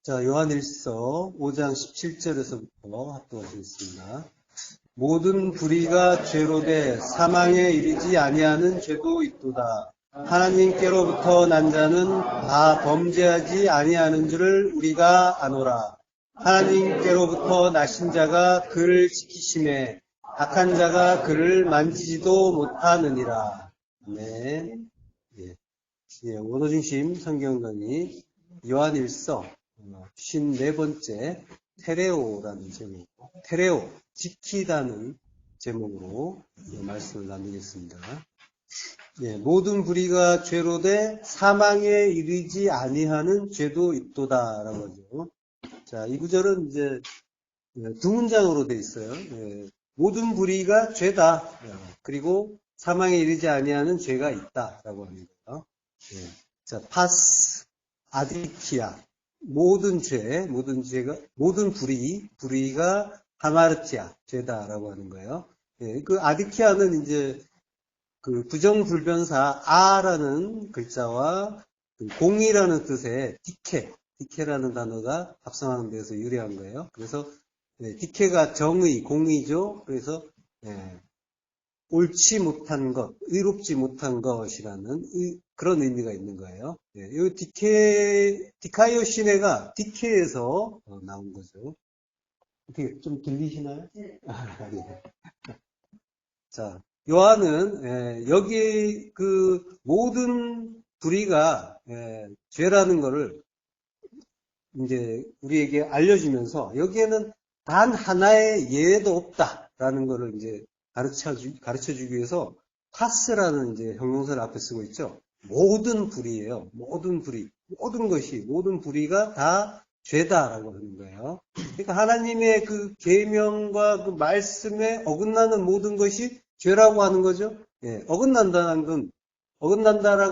자, 요한일서 5장 17절에서부터 합독하시겠습니다. 모든 불의가 죄로 돼 사망에 이르지 아니하는 죄도 있도다. 하나님께로부터 난 자는 다 범죄하지 아니하는 줄을 우리가 아노라. 하나님께로부터 나신 자가 그를 지키심에 악한 자가 그를 만지지도 못하느니라. 네. 원어 중심 성경 강의 요한일서 54번째 테레오라는 제목, 테레오, 지키다는 제목으로 말씀을 나누겠습니다. 모든 불의가 죄로 돼 사망에 이르지 아니하는 죄도 있도다라고 하죠. 자, 이 구절은 이제 두 문장으로 돼 있어요. 모든 불의가 죄다. 그리고 사망에 이르지 아니하는 죄가 있다라고 합니다. 자, 파스 아디키아. 모든 불의가 하마르티아, 죄다라고 하는 거예요. 그 아디키아는 이제 그 부정불변사 아라는 글자와 그 공이라는 뜻의 디케라는 단어가 합성하는 데서 유래한 거예요. 그래서 디케가 정의, 공의죠. 그래서 옳지 못한 것, 의롭지 못한 것이라는 그런 의미가 있는 거예요. 이 디카이오 시네가 디케에서 나온 거죠. 어떻게 좀 들리시나요? 네. 네. 자, 요한은 여기 그 모든 불의가 죄라는 거를 이제 우리에게 알려주면서 여기에는 단 하나의 예도 없다라는 거를 이제 가르쳐주기 위해서 파스라는 이제 형용사를 앞에 쓰고 있죠. 모든 불의예요. 모든 불의가 다 죄다라고 하는 거예요. 그러니까 하나님의 그 계명과 그 말씀에 어긋나는 모든 것이 죄라고 하는 거죠. 어긋난다라고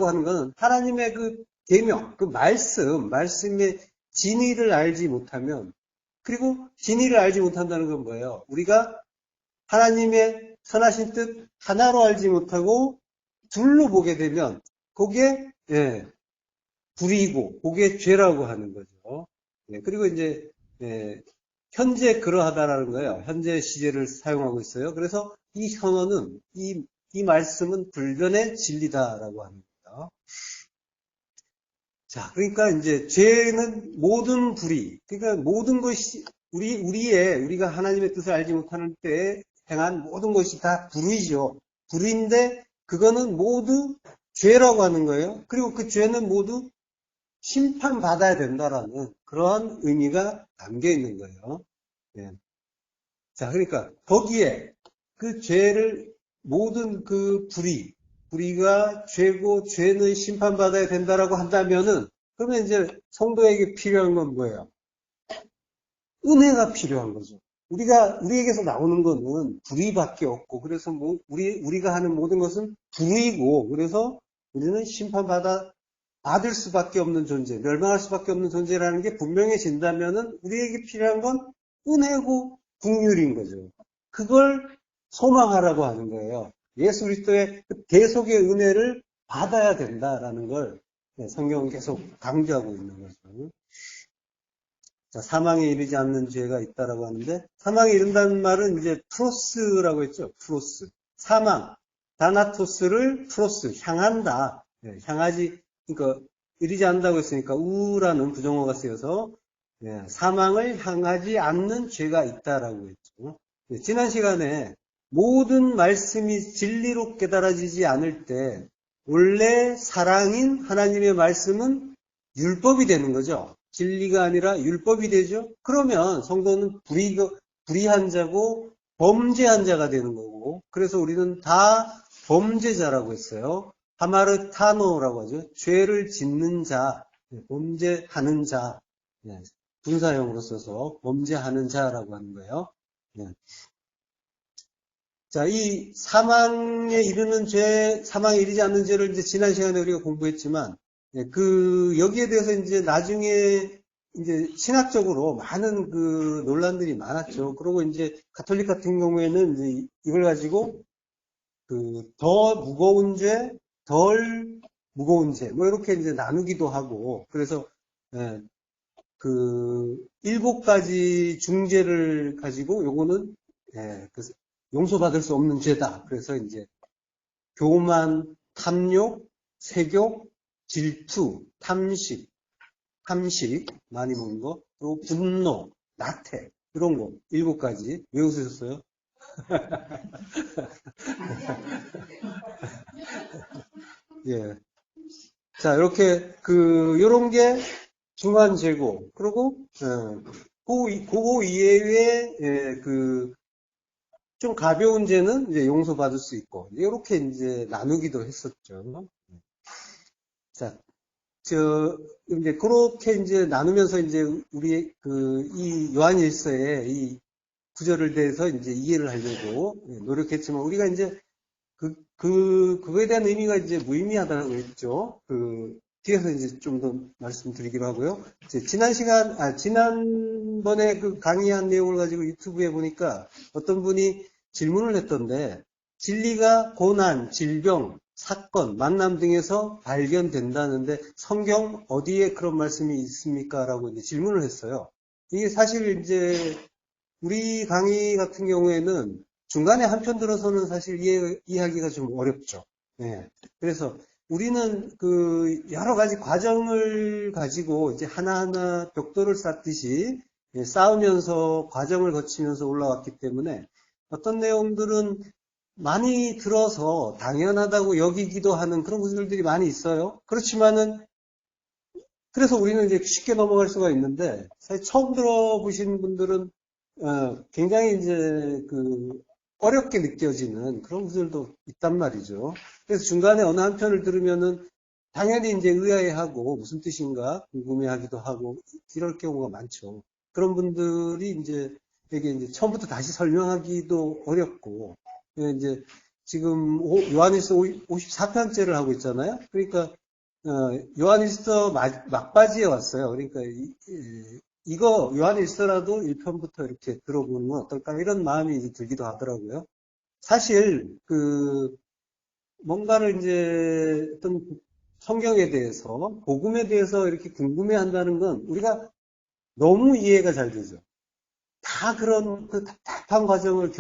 하는 건 하나님의 그 계명, 그 말씀의 진리를 알지 못하면, 그리고 진리를 알지 못한다는 건 뭐예요? 우리가 하나님의 선하신 뜻 하나로 알지 못하고 둘로 보게 되면 그게 불의고 그게 죄라고 하는 거죠. 그리고 이제 현재 그러하다라는 거예요. 현재 시제를 사용하고 있어요. 그래서 이 선언은 이 말씀은 불변의 진리다라고 합니다. 자, 그러니까 이제 죄는 모든 불의, 그러니까 모든 것이 우리가 하나님의 뜻을 알지 못하는 때에 행한 모든 것이 다 불의죠. 불의인데 그거는 모두 죄라고 하는 거예요. 그리고 그 죄는 모두 심판받아야 된다라는 그러한 의미가 담겨 있는 거예요. 자, 그러니까 거기에 그 죄를 모든 그 불의가 죄고 죄는 심판받아야 된다라고 한다면은 그러면 이제 성도에게 필요한 건 뭐예요? 은혜가 필요한 거죠. 우리에게서 나오는 거는 불의밖에 없고, 그래서 우리가 하는 모든 것은 불의고, 그래서 우리는 받을 수밖에 없는 존재, 멸망할 수밖에 없는 존재라는 게 분명해진다면은 우리에게 필요한 건 은혜고 긍휼인 거죠. 그걸 소망하라고 하는 거예요. 예수 그리스도의 그 대속의 은혜를 받아야 된다라는 걸 성경은 계속 강조하고 있는 거죠. 자, 사망에 이르지 않는 죄가 있다라고 하는데, 사망에 이른다는 말은 이제 프로스라고 했죠. 프로스. 사망. 다나토스를 프로스. 향한다. 그러니까 이르지 않는다고 했으니까 우라는 부정어가 쓰여서 사망을 향하지 않는 죄가 있다라고 했죠. 지난 시간에 모든 말씀이 진리로 깨달아지지 않을 때 원래 사랑인 하나님의 말씀은 율법이 되는 거죠. 진리가 아니라 율법이 되죠. 그러면 성도는 불의한 자고 범죄한 자가 되는 거고, 그래서 우리는 다 범죄자라고 했어요. 하마르타노라고 하죠. 죄를 짓는 자, 범죄하는 자, 분사형으로 써서 범죄하는 자라고 하는 거예요. 자, 이 사망에 이르지 않는 죄를 이제 지난 시간에 우리가 공부했지만, 여기에 대해서 이제 나중에 이제 신학적으로 많은 그 논란들이 많았죠. 그리고 이제 가톨릭 같은 경우에는 이제 이걸 가지고 더 무거운 죄, 덜 무거운 죄, 뭐 이렇게 이제 나누기도 하고, 그래서 일곱 가지 중죄를 가지고 요거는 용서받을 수 없는 죄다. 그래서 이제 교만, 탐욕, 색욕, 질투, 탐식, 많이 먹는 거, 그리고 분노, 나태, 이런 거, 일곱 가지. 왜 웃으셨어요? 예. 자, 이렇게, 요런 게 중한 죄고, 그리고, 그거 이외에, 좀 가벼운 죄는 이제 용서받을 수 있고, 이렇게 이제 나누기도 했었죠. 자, 이제 그렇게 이제 나누면서 이제 우리 이 요한일서의 이 구절을 대해서 이제 이해를 하려고 노력했지만 우리가 이제 그거에 대한 의미가 이제 무의미하다고 했죠. 뒤에서 이제 좀 더 말씀드리기로 하고요. 이제 지난번에 강의한 내용을 가지고 유튜브에 보니까 어떤 분이 질문을 했던데, 진리가 고난, 질병, 사건, 만남 등에서 발견된다는데 성경 어디에 그런 말씀이 있습니까? 라고 이제 질문을 했어요. 이게 사실 이제 우리 강의 같은 경우에는 중간에 한편 들어서는 사실 이해하기가 좀 어렵죠. 네. 그래서 우리는 여러 가지 과정을 가지고 이제 하나하나 벽돌을 쌓듯이 쌓으면서 과정을 거치면서 올라왔기 때문에 어떤 내용들은 많이 들어서 당연하다고 여기기도 하는 그런 구절들이 많이 있어요. 그렇지만은 그래서 우리는 이제 쉽게 넘어갈 수가 있는데 사실 처음 들어보신 분들은 굉장히 이제 어렵게 느껴지는 그런 구절도 있단 말이죠. 그래서 중간에 어느 한 편을 들으면은 당연히 이제 의아해하고 무슨 뜻인가 궁금해하기도 하고 이럴 경우가 많죠. 그런 분들이 이제 되게 이제 처음부터 다시 설명하기도 어렵고 이제 지금 요한일서 54편째를 하고 있잖아요. 그러니까 요한일서 막바지에 왔어요. 그러니까 이거 요한일서라도 1편부터 이렇게 들어보는 건 어떨까 이런 마음이 이제 들기도 하더라고요. 사실 뭔가를 이제 어떤 성경에 대해서 복음에 대해서 이렇게 궁금해한다는 건 우리가 너무 이해가 잘 되죠. 다 그런 답답한 과정을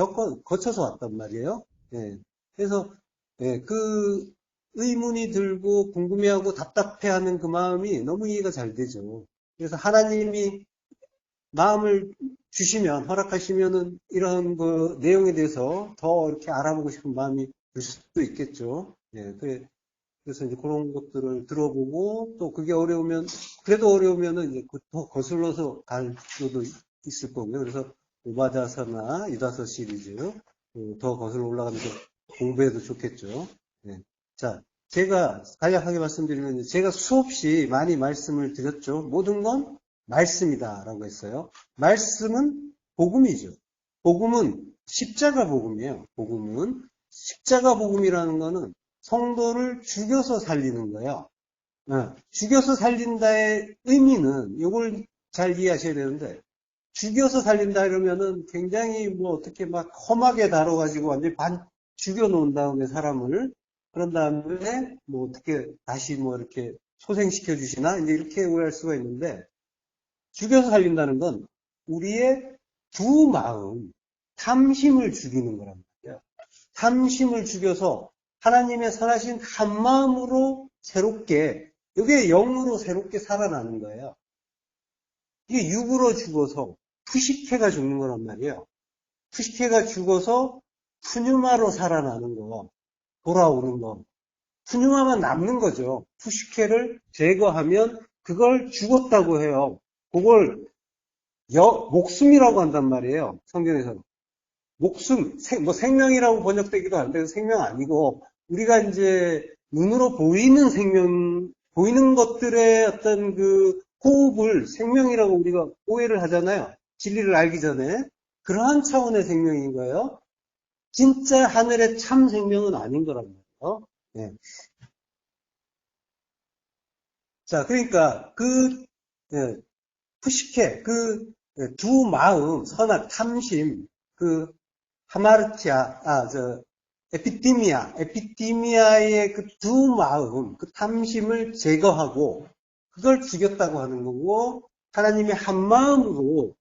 거쳐서 왔단 말이에요. 예. 그래서 의문이 들고 궁금해하고 답답해하는 그 마음이 너무 이해가 잘 되죠. 그래서 하나님이 마음을 주시면, 허락하시면은 이런 내용에 대해서 더 이렇게 알아보고 싶은 마음이 들 수도 있겠죠. 예, 그래서 이제 그런 것들을 들어보고 또 그게 그래도 어려우면은 이제 더 거슬러서 갈 수도 있을 거고요. 그래서 오바자서나 유다서 시리즈 더 거슬러 올라가면서 공부해도 좋겠죠. 예. 자, 제가 간략하게 말씀드리면 제가 수없이 많이 말씀을 드렸죠. 모든 건 말씀이다라고 했어요. 말씀은 복음이죠. 복음은 십자가 복음이에요. 복음은 십자가 복음이라는 거는 성도를 죽여서 살리는 거예요. 죽여서 살린다의 의미는 이걸 잘 이해하셔야 되는데 죽여서 살린다 이러면은 굉장히 어떻게 막 험하게 다뤄가지고 완전히 죽여 놓은 다음에 사람을 그런 다음에 어떻게 다시 이렇게 소생시켜 주시나 이제 이렇게 오해할 수가 있는데 죽여서 살린다는 건 우리의 두 마음, 탐심을 죽이는 거란 말이에요. 탐심을 죽여서 하나님의 선하신 한 마음으로 새롭게, 이게 영으로 새롭게 살아나는 거예요. 이게 육으로 죽어서 푸시케가 죽는 거란 말이에요. 푸시케가 죽어서 푸뉴마로 살아나는 거, 돌아오는 거. 푸뉴마만 남는 거죠. 푸시케를 제거하면 그걸 죽었다고 해요. 그걸 목숨이라고 한단 말이에요. 성경에서는. 목숨, 생명이라고 번역되기도 하는데 생명 아니고 우리가 이제 눈으로 보이는 보이는 것들의 어떤 호흡을 생명이라고 우리가 오해를 하잖아요. 진리를 알기 전에. 그러한 차원의 생명인 거예요. 진짜 하늘의 참 생명은 아닌 거란 말이에요. 네. 자, 그러니까 푸시케, 두 마음, 선악, 탐심, 하마르티아, 에피티미아의 두 마음, 탐심을 제거하고, 그걸 죽였다고 하는 거고, 하나님의 한 마음으로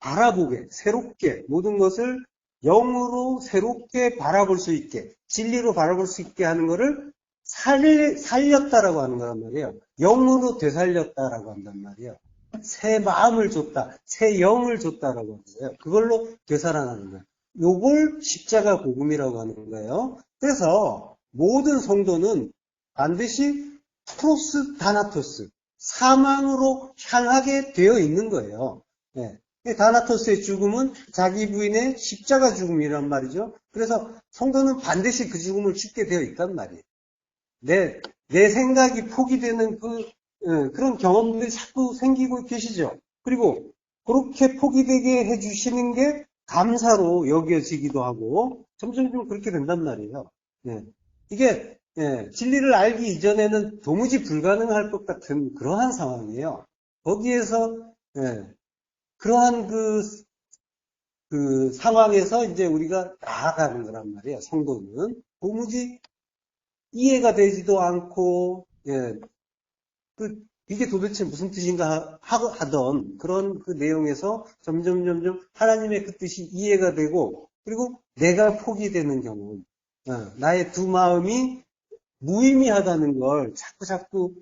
바라보게, 새롭게, 모든 것을 영으로 새롭게 바라볼 수 있게, 진리로 바라볼 수 있게 하는 것을 살렸다라고 하는 거란 말이에요. 영으로 되살렸다라고 한단 말이에요. 새 마음을 줬다, 새 영을 줬다라고 하는 거예요. 그걸로 되살아나는 거예요. 요걸 십자가 복음이라고 하는 거예요. 그래서 모든 성도는 반드시 프로스 다나토스, 사망으로 향하게 되어 있는 거예요. 네. 다나토스의 죽음은 자기 부인의 십자가 죽음이란 말이죠. 그래서 성도는 반드시 그 죽음을 죽게 되어 있단 말이에요. 내 생각이 포기되는 그런 경험들이 자꾸 생기고 계시죠. 그리고 그렇게 포기되게 해주시는 게 감사로 여겨지기도 하고 점점 그렇게 된단 말이에요. 네. 이게 진리를 알기 이전에는 도무지 불가능할 것 같은 그러한 상황이에요. 거기에서 그러한 그 상황에서 이제 우리가 나아가는 거란 말이에요. 성도는 도무지 이해가 되지도 않고 이게 도대체 무슨 뜻인가 하던 그런 그 내용에서 점점 하나님의 그 뜻이 이해가 되고 그리고 내가 포기되는 경험, 나의 두 마음이 무의미하다는 걸 자꾸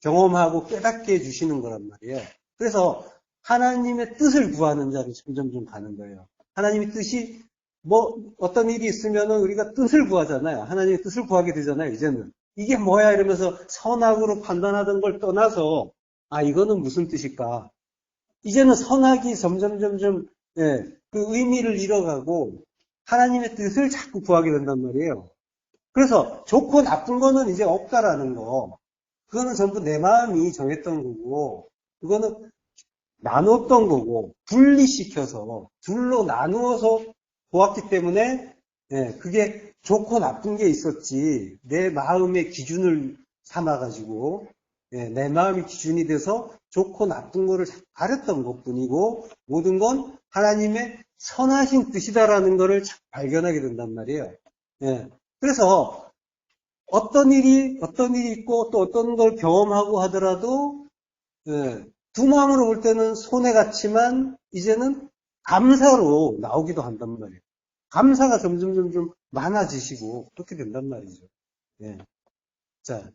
경험하고 깨닫게 해주시는 거란 말이에요. 그래서 하나님의 뜻을 구하는 자로 점점 가는 거예요. 하나님의 뜻이 어떤 일이 있으면은 우리가 뜻을 구하잖아요. 하나님의 뜻을 구하게 되잖아요, 이제는. 이게 뭐야 이러면서 선악으로 판단하던 걸 떠나서 이거는 무슨 뜻일까? 이제는 선악이 점점 그 의미를 잃어가고 하나님의 뜻을 자꾸 구하게 된단 말이에요. 그래서 좋고 나쁜 거는 이제 없다라는 거. 그거는 전부 내 마음이 정했던 거고 그거는 나눴던 거고 분리시켜서 둘로 나누어서 보았기 때문에 그게 좋고 나쁜 게 있었지 내 마음의 기준을 삼아가지고 내 마음이 기준이 돼서 좋고 나쁜 거를 가렸던 것뿐이고 모든 건 하나님의 선하신 뜻이다라는 거를 발견하게 된단 말이에요. 그래서 어떤 일이 있고 또 어떤 걸 경험하고 하더라도 두 마음으로 볼 때는 손해 같지만 이제는 감사로 나오기도 한단 말이에요. 감사가 점점 많아지시고 그렇게 된단 말이죠. 자,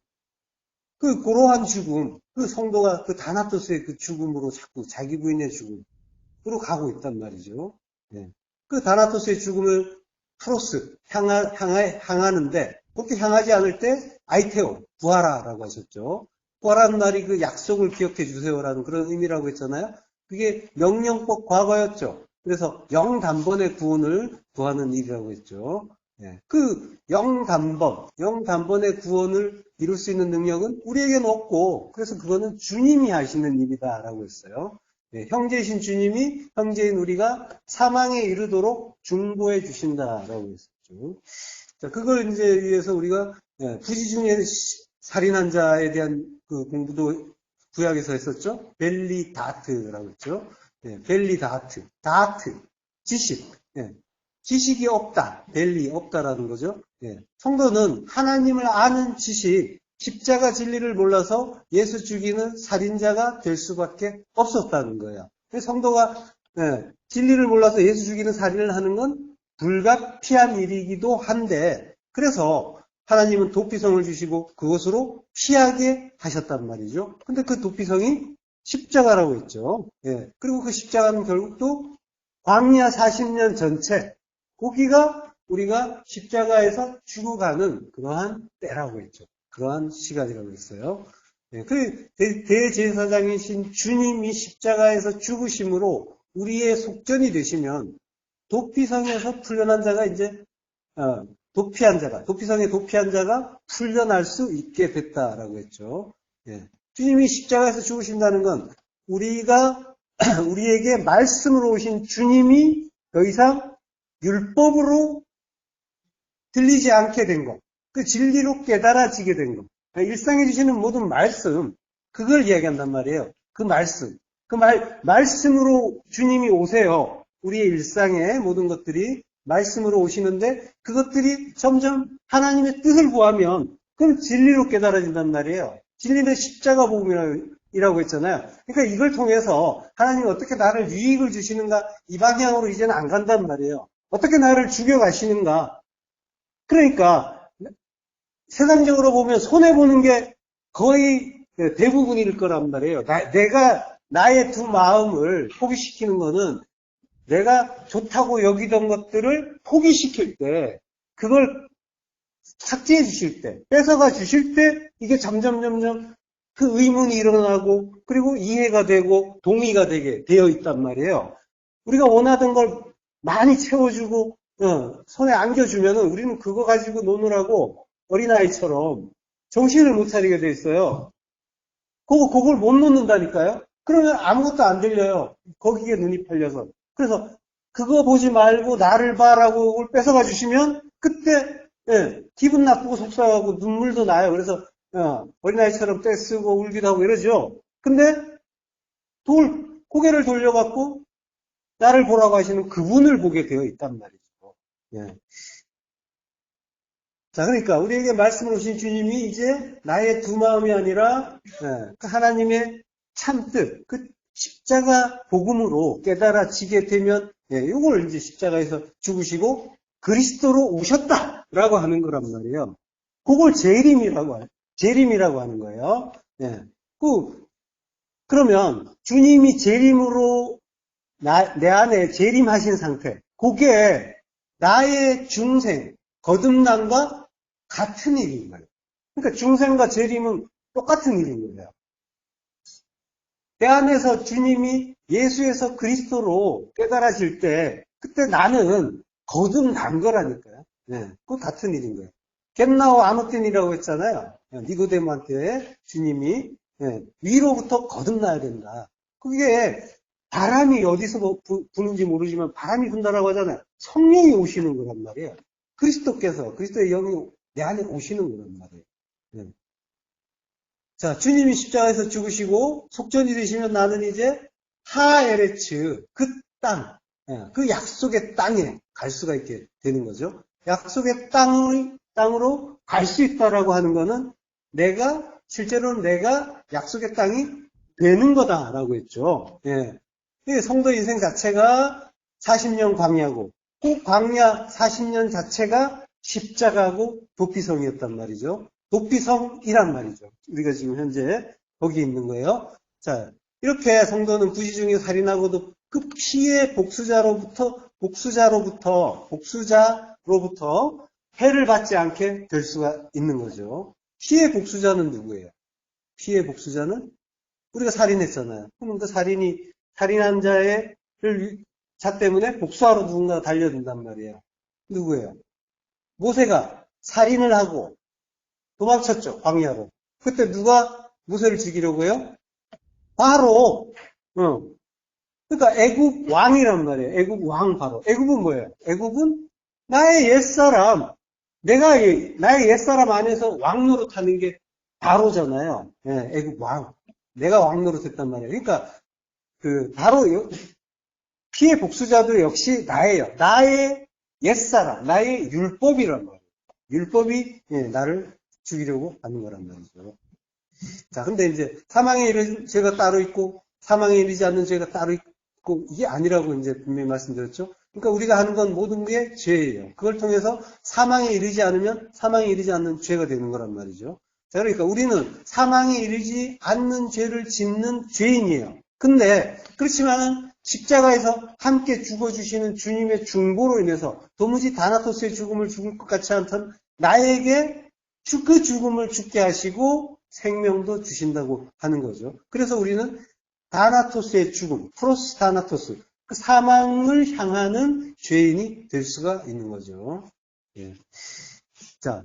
그러한 죽음, 그 성도가 그 다나토스의 그 죽음으로 자꾸 자기 부인의 죽음으로 가고 있단 말이죠. 그 다나토스의 죽음을 프로스 향하는데 그렇게 향하지 않을 때 아이테오 구하라라고 하셨죠. 구하라는 말이 그 약속을 기억해 주세요라는 그런 의미라고 했잖아요. 그게 명령법 과거였죠. 그래서 영단번의 구원을 구하는 일이라고 했죠. 그 영단번의 구원을 이룰 수 있는 능력은 우리에게는 없고 그래서 그거는 주님이 하시는 일이다라고 했어요. 형제이신 주님이 형제인 우리가 사망에 이르도록 중보해 주신다라고 했었죠. 자, 그걸 이제 위해서 우리가 부지 중에 살인한 자에 대한 그 공부도 구약에서 했었죠. 벨리 다트라고 했죠. 벨리 다트, 지식. 지식이 없다, 벨리 없다라는 거죠. 성도는 하나님을 아는 지식, 십자가 진리를 몰라서 예수 죽이는 살인자가 될 수밖에 없었다는 거예요. 성도가 진리를 몰라서 예수 죽이는 살인을 하는 건 불가피한 일이기도 한데 그래서 하나님은 도피성을 주시고 그것으로 피하게 하셨단 말이죠. 근데 그 도피성이 십자가라고 했죠. 그리고 그 십자가는 결국 또 광야 40년 전체 거기가 우리가 십자가에서 죽어가는 그러한 때라고 했죠. 그러한 시간이라고 했어요. 그 대제사장이신 주님이 십자가에서 죽으심으로 우리의 속전이 되시면 도피성에서 풀려난 자가 이제 도피성에 도피한 자가 풀려날 수 있게 됐다라고 했죠. 주님이 십자가에서 죽으신다는 건 우리에게 말씀으로 오신 주님이 더 이상 율법으로 들리지 않게 된 것, 그 진리로 깨달아지게 된 것, 일상에 주시는 모든 말씀, 그걸 이야기한단 말이에요. 그 말씀으로 주님이 오세요. 우리의 일상의 모든 것들이 말씀으로 오시는데 그것들이 점점 하나님의 뜻을 구하면 그럼 진리로 깨달아진단 말이에요. 진리는 십자가 복음이라고 이라고 했잖아요. 그러니까 이걸 통해서 하나님이 어떻게 나를 유익을 주시는가 이 방향으로 이제는 안 간단 말이에요. 어떻게 나를 죽여가시는가. 그러니까 세상적으로 보면 손해보는 게 거의 대부분일 거란 말이에요. 내가 나의 두 마음을 포기시키는 거는 내가 좋다고 여기던 것들을 포기시킬 때, 그걸 삭제해 주실 때, 뺏어가 주실 때, 이게 점점 그 의문이 일어나고, 그리고 이해가 되고, 동의가 되게 되어 있단 말이에요. 우리가 원하던 걸 많이 채워주고, 손에 안겨주면은 우리는 그거 가지고 노느라고 어린아이처럼 정신을 못 차리게 돼 있어요. 그걸 못 놓는다니까요? 그러면 아무것도 안 들려요. 거기에 눈이 팔려서. 그래서 그거 보지 말고 나를 봐라고 그걸 뺏어가 주시면 그때 기분 나쁘고 속상하고 눈물도 나요. 그래서 어린아이처럼 떼쓰고 울기도 하고 이러죠. 근데 고개를 돌려갖고 나를 보라고 하시는 그분을 보게 되어 있단 말이죠. 예. 자, 그러니까 우리에게 말씀을 오신 주님이 이제 나의 두 마음이 아니라 그 하나님의 참뜻, 그 십자가 복음으로 깨달아지게 되면 이걸 이제 십자가에서 죽으시고 그리스도로 오셨다라고 하는 거란 말이에요. 그걸 재림이라고 하는 거예요. 예. 그러면 주님이 재림으로 내 안에 재림하신 상태, 그게 나의 중생, 거듭남과 같은 일인 거예요. 그러니까 중생과 재림은 똑같은 일인 거예요. 내 안에서 주님이 예수에서 그리스도로 깨달아질 때 그때 나는 거듭난 거라니까요. 네, 그 같은 일인 거예요. 겟나오 아노틴이라고 했잖아요. 니고데모한테 주님이 위로부터 거듭나야 된다. 그게 바람이 어디서 부는지 모르지만 바람이 분다라고 하잖아요. 성령이 오시는 거란 말이에요. 그리스도의 영이 내 안에 오시는 거란 말이에요. 네. 자, 주님이 십자가에서 죽으시고 속전이 되시면 나는 이제 하에레츠, 그 땅, 그 약속의 땅에 갈 수가 있게 되는 거죠. 약속의 땅으로 갈 수 있다라고 하는 거는 실제로는 내가 약속의 땅이 되는 거다라고 했죠. 예. 성도 인생 자체가 40년 광야고, 그 광야 40년 자체가 십자가고 도피성이었단 말이죠. 도피성이란 말이죠. 우리가 지금 현재 거기 있는 거예요. 자, 이렇게 성도는 부시 중에 살인하고도 그 피의 복수자로부터 해를 받지 않게 될 수가 있는 거죠. 피의 복수자는 누구예요? 피의 복수자는 우리가 살인했잖아요. 그럼 그 살인한 자 때문에 복수하러 누군가 달려든단 말이에요. 누구예요? 모세가 살인을 하고 도망쳤죠, 광야로. 그때 누가 모세를 죽이려고 해요? 바로, 그러니까 애굽 왕이란 말이에요. 애굽 왕 바로. 애굽은 뭐예요? 애굽은 나의 옛사람, 나의 옛사람 안에서 왕 노릇하는 게 바로잖아요. 애굽 왕. 내가 왕 노릇했단 말이에요. 그러니까, 바로, 피의 복수자도 역시 나예요. 나의 옛사람, 나의 율법이란 말이에요. 율법이 나를 죽이려고 하는 거란 말이죠. 자, 근데 이제 사망에 이르는 죄가 따로 있고 사망에 이르지 않는 죄가 따로 있고 이게 아니라고 이제 분명히 말씀드렸죠. 그러니까 우리가 하는 건 모든 게 죄예요. 그걸 통해서 사망에 이르지 않으면 사망에 이르지 않는 죄가 되는 거란 말이죠. 자, 그러니까 우리는 사망에 이르지 않는 죄를 짓는 죄인이에요. 근데 그렇지만은 십자가에서 함께 죽어주시는 주님의 중보로 인해서 도무지 다나토스의 죽음을 죽을 것 같지 않던 나에게 그 죽음을 죽게 하시고 생명도 주신다고 하는 거죠. 그래서 우리는 다나토스의 죽음, 프로스 다나토스, 그 사망을 향하는 죄인이 될 수가 있는 거죠. 예. 자,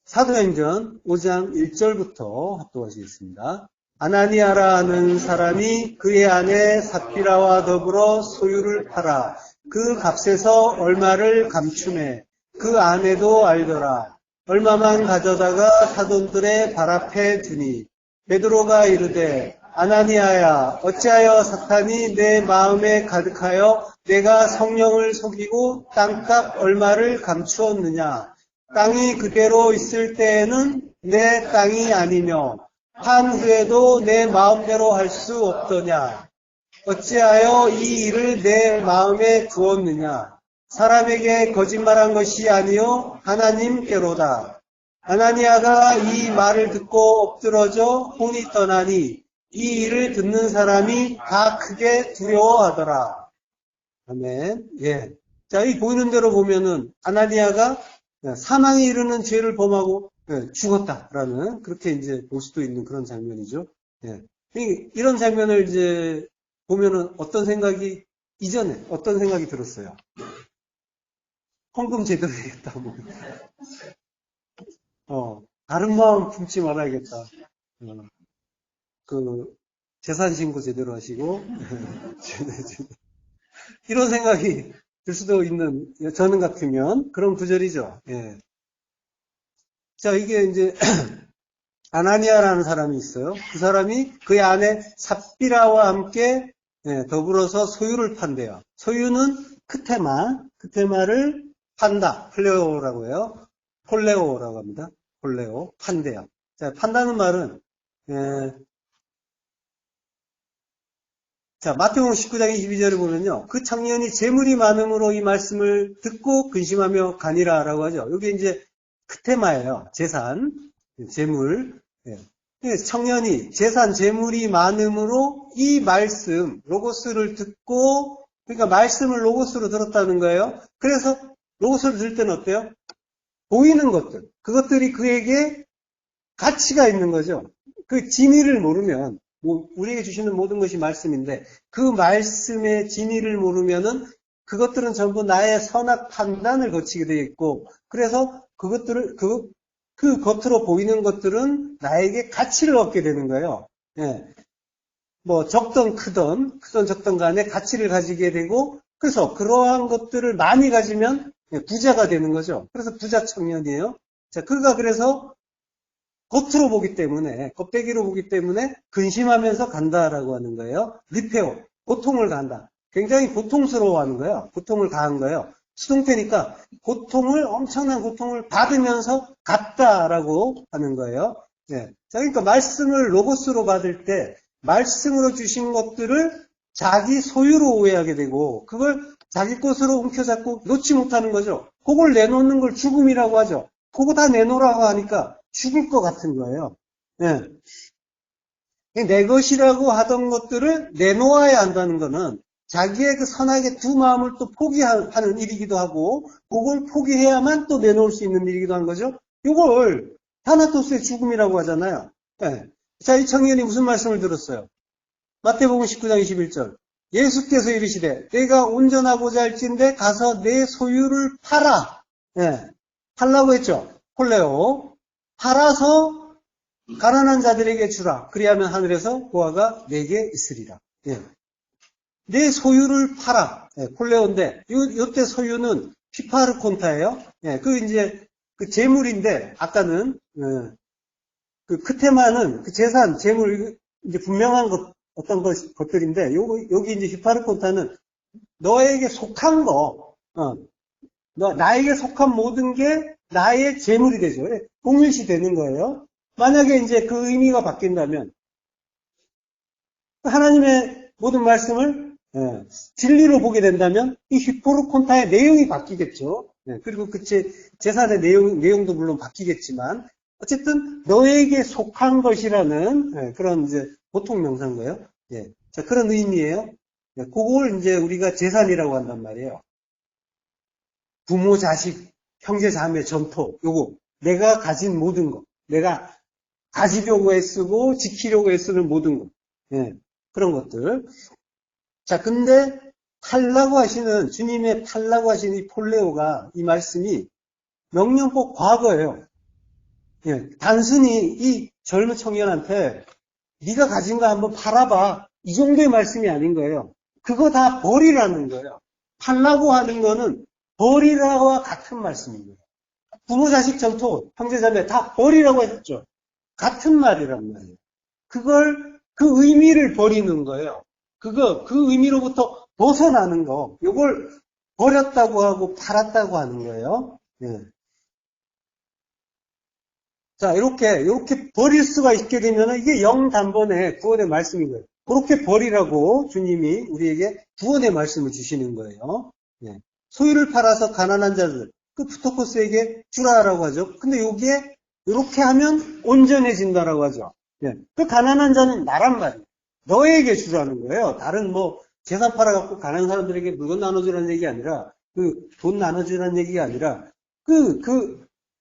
사도행전 5장 1절부터 합독하시겠습니다. 아나니아라는 사람이 그의 아내 삽비라와 더불어 소유를 팔아 그 값에서 얼마를 감추매 그 아내도 알더라. 얼마만 가져다가 사돈들의 발 앞에 두니 베드로가 이르되 아나니아야 어찌하여 사탄이 내 마음에 가득하여 내가 성령을 속이고 땅값 얼마를 감추었느냐. 땅이 그대로 있을 때에는 내 땅이 아니며 한 후에도 내 마음대로 할 수 없더냐. 어찌하여 이 일을 내 마음에 두었느냐. 사람에게 거짓말한 것이 아니요 하나님께로다. 아나니아가 이 말을 듣고 엎드러져 혼이 떠나니 이 일을 듣는 사람이 다 크게 두려워하더라. 아멘. 예. 자, 이 보이는 대로 보면은 아나니아가 사망에 이르는 죄를 범하고 죽었다라는 그렇게 이제 볼 수도 있는 그런 장면이죠. 예. 이런 장면을 이제 보면은 이전에 어떤 생각이 들었어요? 헌금 제대로 해야겠다. 다른 마음 품지 말아야겠다. 재산 신고 제대로 하시고, 이런 생각이 들 수도 있는, 저는 같으면 그런 구절이죠. 예. 자, 이게 이제, 아나니아라는 사람이 있어요. 그 사람이 그의 아내 삽비라와 함께 더불어서 소유를 판대요. 소유는 크테마를 판다. 폴레오라고 해요. 폴레오라고 합니다. 폴레오, 판대요. 자, 판다는 말은, 자, 마태복음 19장 22절을 보면요. 그 청년이 재물이 많음으로 이 말씀을 듣고 근심하며 가니라라고 하죠. 여기 이제 크테마예요. 재산, 재물. 청년이 재산, 재물이 많음으로 이 말씀, 로고스를 듣고, 그러니까 말씀을 로고스로 들었다는 거예요. 그래서 로고스를 들을 때는 어때요? 보이는 것들, 그것들이 그에게 가치가 있는 거죠. 그 진리를 모르면, 우리에게 주시는 모든 것이 말씀인데, 그 말씀의 진리를 모르면은 그것들은 전부 나의 선악 판단을 거치게 되어 있고, 그래서 그것들을, 그 겉으로 보이는 것들은 나에게 가치를 얻게 되는 거예요. 예. 적던 크던 적던 간에 가치를 가지게 되고, 그래서 그러한 것들을 많이 가지면 부자가 되는 거죠. 그래서 부자 청년이에요. 자, 그가 그래서 겉으로 보기 때문에, 겉배기로 보기 때문에 근심하면서 간다라고 하는 거예요. 리페오, 고통을 간다. 굉장히 고통스러워하는 거예요. 고통을 가한 거예요. 수동태니까 엄청난 고통을 받으면서 갔다라고 하는 거예요. 네. 자, 그러니까 말씀을 로고스로 받을 때 말씀으로 주신 것들을 자기 소유로 오해하게 되고 그걸 자기 것으로 움켜잡고 놓지 못하는 거죠. 그걸 내놓는 걸 죽음이라고 하죠. 그거 다 내놓으라고 하니까 죽을 것 같은 거예요. 네. 내 것이라고 하던 것들을 내놓아야 한다는 것은 자기의 그 선악의 두 마음을 또 포기하는 일이기도 하고 그걸 포기해야만 또 내놓을 수 있는 일이기도 한 거죠. 이걸 타나토스의 죽음이라고 하잖아요. 네. 자, 이 청년이 무슨 말씀을 들었어요? 마태복음 19장 21절. 예수께서 이르시되 내가 온전하고자 할진대 가서 내 소유를 팔아. 네. 팔라고 했죠. 폴레오. 팔아서 가난한 자들에게 주라. 그리하면 하늘에서 보화가 내게 있으리라. 예. 내 소유를 팔아. 예, 폴레오인데, 요때 소유는 피파르콘타예요. 예, 그 재물인데, 아까는, 그 크테마는 그 재산, 재물, 이제 분명한 어떤 것들인데, 여기 이제 히파르콘타는 너에게 속한 거, 나에게 속한 모든 게 나의 재물이 되죠. 공유시 되는 거예요. 만약에 이제 그 의미가 바뀐다면, 하나님의 모든 말씀을 진리로 보게 된다면, 이 히포르콘타의 내용이 바뀌겠죠. 그리고 그 재산의 내용도 물론 바뀌겠지만, 어쨌든 너에게 속한 것이라는 그런 이제 보통 명사인 거예요. 자, 그런 의미예요. 그걸 이제 우리가 재산이라고 한단 말이에요. 부모, 자식, 형제, 자매, 전토, 요거 내가 가진 모든 것, 내가 가지려고 애쓰고 지키려고 애쓰는 모든 것, 그런 것들. 자, 근데 주님의 팔라고 하시는 이 폴레오가 이 말씀이 명령법 과거예요. 단순히 이 젊은 청년한테 네가 가진 거 한번 팔아봐. 이 정도의 말씀이 아닌 거예요. 그거 다 버리라는 거예요. 팔라고 하는 거는 버리라와 같은 말씀입니다. 부모, 자식, 전토, 형제, 자매 다 버리라고 했죠. 같은 말이란 말이에요. 그 의미를 버리는 거예요. 그 의미로부터 벗어나는 거. 이걸 버렸다고 하고 팔았다고 하는 거예요. 자, 이렇게 버릴 수가 있게 되면 이게 영단번에 구원의 말씀인 거예요. 그렇게 버리라고 주님이 우리에게 구원의 말씀을 주시는 거예요. 예. 소유를 팔아서 가난한 자들, 그 부토코스에게 주라라고 하죠. 근데 여기에 이렇게 하면 온전해진다라고 하죠. 예. 그 가난한 자는 나란 말이에요. 너에게 주라는 거예요. 다른 뭐 재산 팔아갖고 가난한 사람들에게 물건 나눠주라는 얘기 아니라 그 돈 나눠주라는 얘기가 아니라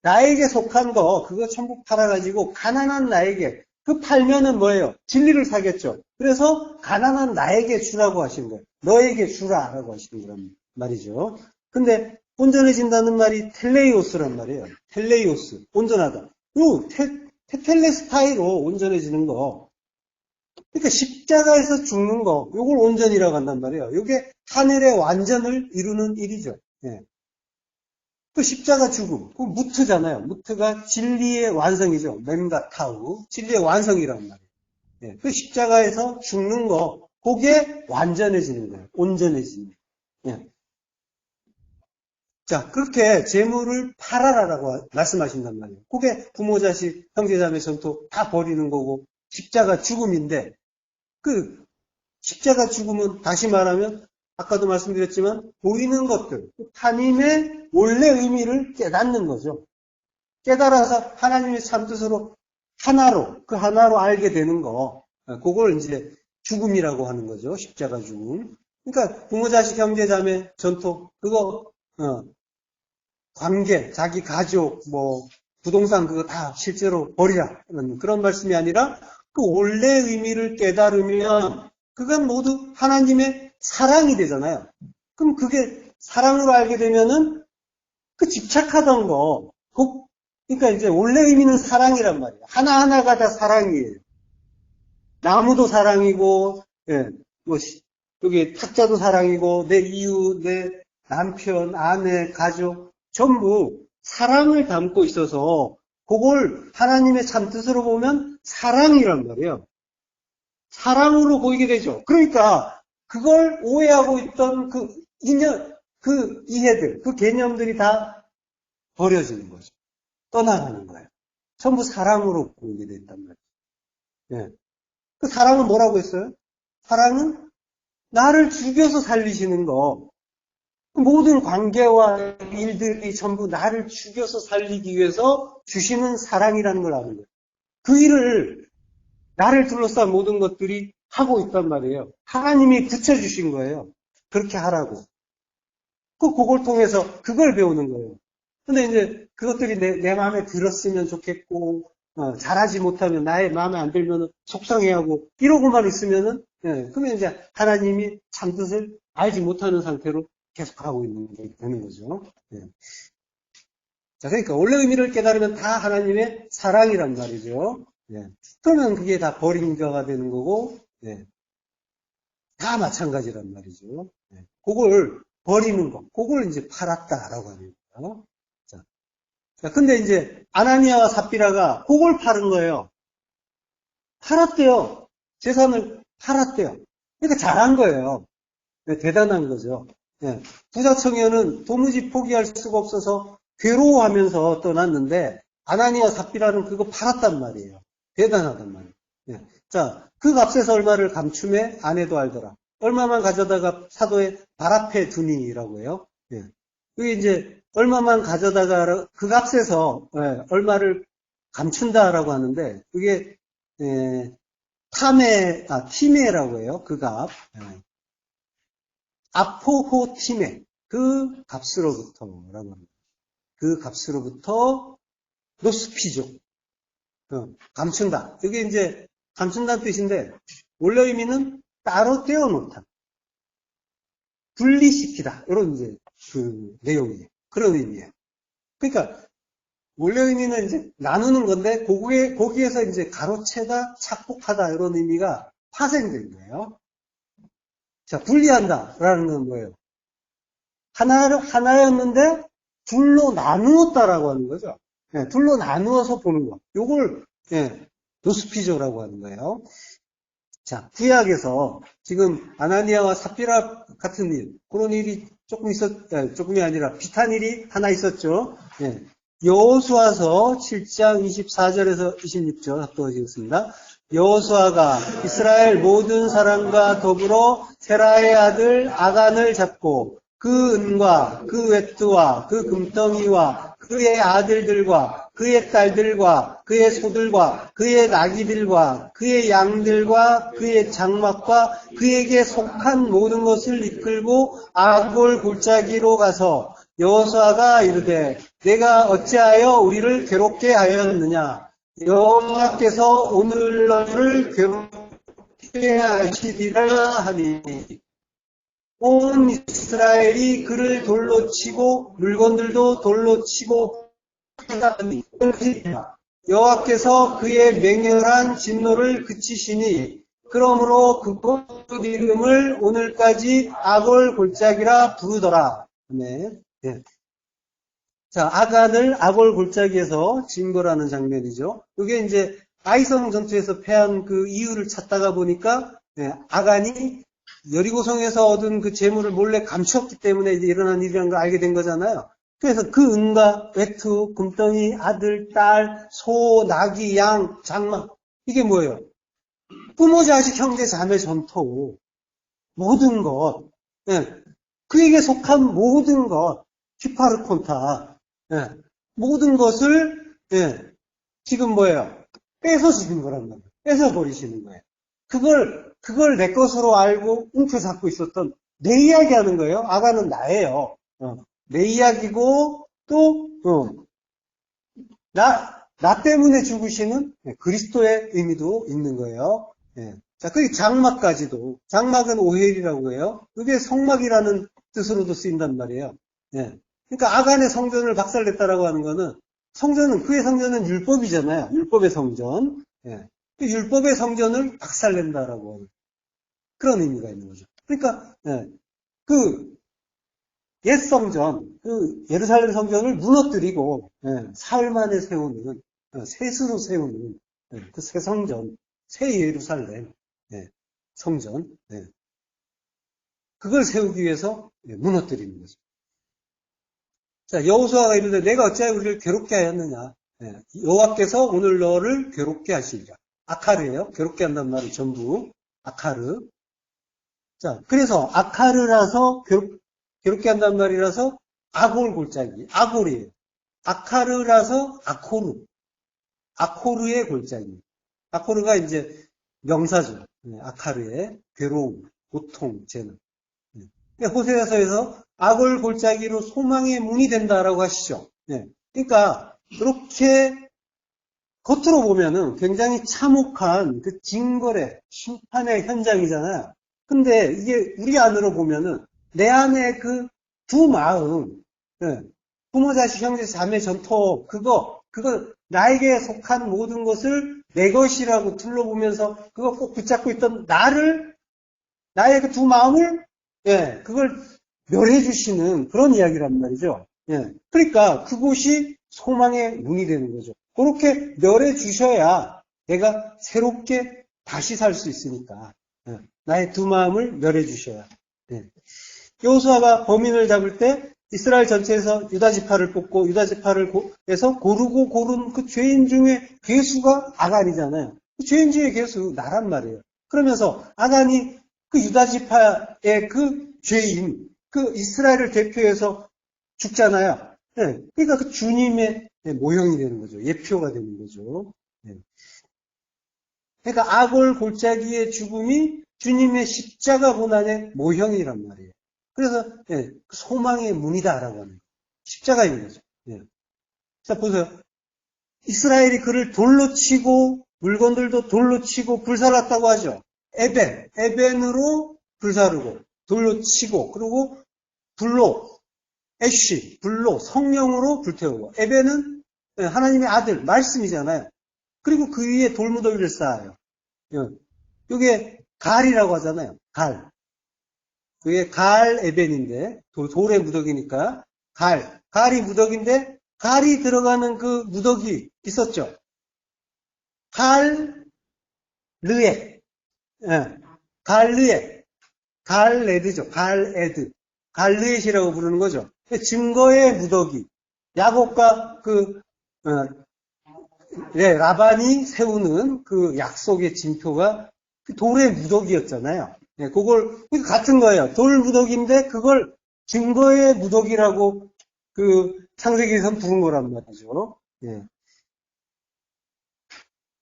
나에게 속한 거 그거 전부 팔아가지고 가난한 나에게 그 팔면은 뭐예요? 진리를 사겠죠. 그래서 가난한 나에게 주라고 하신 거예요. 너에게 주라라고 하시는 거란 말이죠. 근데 온전해진다는 말이 텔레이오스란 말이에요. 텔레이오스, 온전하다. 요 테텔레스타이로 온전해지는 거. 그러니까 십자가에서 죽는 거, 요걸 온전이라고 한단 말이에요. 요게 하늘의 완전을 이루는 일이죠. 예. 그 십자가 죽음, 그 무트잖아요. 무트가 진리의 완성이죠. 멤가타우, 진리의 완성이란 말이에요. 예. 그 십자가에서 죽는 거, 그게 완전해지는 거예요. 온전해지는 거예요. 예. 자, 그렇게 재물을 팔아라라고 말씀하신단 말이에요. 그게 부모, 자식, 형제, 자매, 전토 다 버리는 거고 십자가 죽음인데 그 십자가 죽음은 다시 말하면 아까도 말씀드렸지만 보이는 것들, 하나님의 원래 의미를 깨닫는 거죠. 깨달아서 하나님의 참뜻으로 그 하나로 알게 되는 거, 그걸 이제 죽음이라고 하는 거죠. 십자가 죽음. 그러니까 부모, 자식, 형제, 자매, 전토, 그거 관계, 자기 가족, 뭐 부동산 그거 다 실제로 버리라 그런 말씀이 아니라 그 원래 의미를 깨달으면 그건 모두 하나님의 사랑이 되잖아요. 그럼 그게 사랑으로 알게 되면은 그 집착하던 거, 그러니까 이제 원래 의미는 사랑이란 말이에요. 하나하나가 다 사랑이에요. 나무도 사랑이고, 예, 뭐, 여기 탁자도 사랑이고, 내 이웃, 내 남편, 아내, 가족, 전부 사랑을 담고 있어서 그걸 하나님의 참뜻으로 보면 사랑이란 말이에요. 사랑으로 보이게 되죠. 그러니까 그걸 오해하고 있던 그 이해들, 그 개념들이 다 버려지는 거죠. 떠나가는 거예요. 전부 사랑으로 보이게 됐단 말이에요. 예. 그 사랑은 뭐라고 했어요? 사랑은 나를 죽여서 살리시는 거. 모든 관계와 일들이 전부 나를 죽여서 살리기 위해서 주시는 사랑이라는 걸 아는 거예요. 그 일을 나를 둘러싼 모든 것들이 하고 있단 말이에요. 하나님이 붙여주신 거예요. 그렇게 하라고. 그걸 통해서 그걸 배우는 거예요. 근데 이제 그것들이 내 마음에 들었으면 좋겠고, 잘하지 못하면 나의 마음에 안 들면 속상해하고, 이러고만 있으면은, 예, 그러면 이제 하나님이 참뜻을 알지 못하는 상태로 계속 가고 있는 게 되는 거죠. 예. 자, 그러니까 원래 의미를 깨달으면 다 하나님의 사랑이란 말이죠. 예. 그러면 그게 다 버린 거가 되는 거고, 예. 다 마찬가지란 말이죠. 예. 그걸 버리는 거, 그걸 이제 팔았다라고 하는 거예요. 자, 근데 이제 아나니아와 삽비라가 그걸 파는 거예요. 팔았대요. 재산을 팔았대요. 그러니까 잘한 거예요. 네, 대단한 거죠. 네. 부자 청년은 도무지 포기할 수가 없어서 괴로워하면서 떠났는데 아나니아 삽비라는 그거 팔았단 말이에요. 대단하단 말이에요. 네. 자, 그 값에서 얼마를 감춤해 아내도 알더라. 얼마만 가져다가 사도의 발 앞에 두니라고 해요. 네. 그게 이제 얼마만 가져다가 그 값에서 얼마를 감춘다라고 하는데 그게 티메라고 해요. 그 값. 아포호 티메. 그 값으로부터라고 합니다. 그 값으로부터 노스피죠. 감춘다. 이게 이제 감춘다는 뜻인데 원래 의미는 따로 떼어놓다. 분리시키다. 이런 이제 그 내용이에요. 그런 의미예요. 그러니까 원래 의미는 이제 나누는 건데 거기에서 이제 가로채다, 착복하다 이런 의미가 파생된 거예요. 자, 분리한다라는 건 뭐예요? 하나였는데 둘로 나누었다라고 하는 거죠. 네, 둘로 나누어서 보는 거. 요걸 노스피조라고 하는 거예요. 자, 구약에서 지금 아나니아와 삽비라 같은 일, 그런 일이 조금이 아니라 비슷한 일이 하나 있었죠. 예. 여호수아서 7장 24절에서 26절 합독하시겠습니다. 여호수아가 이스라엘 모든 사람과 더불어 세라의 아들 아간을 잡고 그 은과 그 외투와 그 금덩이와 그의 아들들과 그의 딸들과 그의 소들과 그의 나귀들과 그의 양들과 그의 장막과 그에게 속한 모든 것을 이끌고 아골 골짜기로 가서 여호수아가 이르되 내가 어찌하여 우리를 괴롭게 하였느냐 여호와께서 오늘 너를 괴롭게 하시리라 하니 온 이스라엘이 그를 돌로 치고 물건들도 돌로 치고 하니 여호와께서 그의 맹렬한 진노를 그치시니 그러므로 그곳 이름을 오늘까지 아골 골짜기라 부르더라. 네. 네. 자, 아간을 아골 골짜기에서 진거라는 장면이죠. 이게 이제 아이성 전투에서 패한 그 이유를 찾다가 보니까 아간이 여리고성에서 얻은 그 재물을 몰래 감추었기 때문에 이제 일어난 일이라는 걸 알게 된 거잖아요. 그래서 그 은과 외투, 금덩이, 아들, 딸, 소, 나귀, 양, 장막 이게 뭐예요? 부모, 자식, 형제, 자매, 전토 모든 것 그에게 속한 모든 것 히파르콘타 모든 것을 지금 뭐예요? 뺏어 주는 거란 말이에요. 뺏어 버리시는 거예요. 그걸 내 것으로 알고 움켜잡고 있었던 내 이야기 하는 거예요. 아가는 나예요. 내 이야기고 또 나 때문에 죽으시는 그리스도의 의미도 있는 거예요. 자, 그 장막까지도 장막은 오헬이라고 해요. 그게 성막이라는 뜻으로도 쓰인단 말이에요. 그러니까 아간의 성전을 박살냈다라고 하는 거는 그의 성전은 율법이잖아요. 율법의 성전. 그 율법의 성전을 박살낸다라고 하는 그런 의미가 있는 거죠. 그러니까 그 옛 성전, 그 예루살렘 성전을 무너뜨리고 사흘 만에 세우는 셋으로 세우는 그 새 성전, 새 예루살렘 성전 그걸 세우기 위해서 무너뜨리는 거죠. 자, 여호수아가 이르되 내가 어찌하여 우리를 괴롭게 하였느냐. 여호와께서 오늘 너를 괴롭게 하시리라. 아카르예요. 괴롭게 한다는 말은 전부 아카르. 자, 그래서 아카르라서 괴롭게 한다는 말이라서 아골 골짜기. 아골이에요. 아카르라서 아코르. 아코르의 골짜기. 아코르가 이제 명사죠. 아카르의 괴로움, 고통, 재난. 호세아서에서 아골 골짜기로 소망의 문이 된다라고 하시죠. 그러니까 그렇게 겉으로 보면은 굉장히 참혹한 그 징벌의 심판의 현장이잖아요. 근데 이게 우리 안으로 보면은 내 안에 그 두 마음, 부모, 자식, 형제, 자매, 전토, 그거 나에게 속한 모든 것을 내 것이라고 둘러보면서 그거 꼭 붙잡고 있던 나의 그 두 마음을, 그걸 멸해 주시는 그런 이야기란 말이죠. 그러니까 그곳이 소망의 문이 되는 거죠. 그렇게 멸해 주셔야 내가 새롭게 다시 살 수 있으니까. 나의 두 마음을 멸해 주셔야. 여호수아가 범인을 잡을 때 이스라엘 전체에서 유다 지파를 뽑고 유다 지파에서 고르고 고른 그 죄인 중에 괴수가 아간이잖아요. 그 죄인 중에 괴수 나란 말이에요. 그러면서 아간이 그 유다 지파의 그 죄인, 그 이스라엘을 대표해서 죽잖아요. 그러니까 그 주님의 모형이 되는 거죠. 예표가 되는 거죠. 그러니까 아골 골짜기의 죽음이 주님의 십자가 고난의 모형이란 말이에요. 그래서 소망의 문이다라고 하는 거예요. 십자가인 거죠. 자, 보세요. 이스라엘이 그를 돌로 치고 물건들도 돌로 치고 불살랐다고 하죠. 에벤으로 불사르고 돌로 치고 그리고 불로 불로 성령으로 불태우고 에벤은 하나님의 아들 말씀이잖아요. 그리고 그 위에 돌무더기를 쌓아요. 이게 갈이라고 하잖아요. 갈. 그게 갈 에벤인데 돌의 무더기니까 갈이 무더기인데 갈이 들어가는 그 무더기 있었죠. 갈르에 갈레드죠. 갈레드이라고 부르는 거죠. 증거의 무더기. 야곱과 라반이 세우는 그 약속의 징표가 그 돌의 무더기였잖아요. 네, 그걸 같은 거예요. 돌 무더기인데 그걸 증거의 무더기라고 그 창세기에선 부른 거란 말이죠. 예.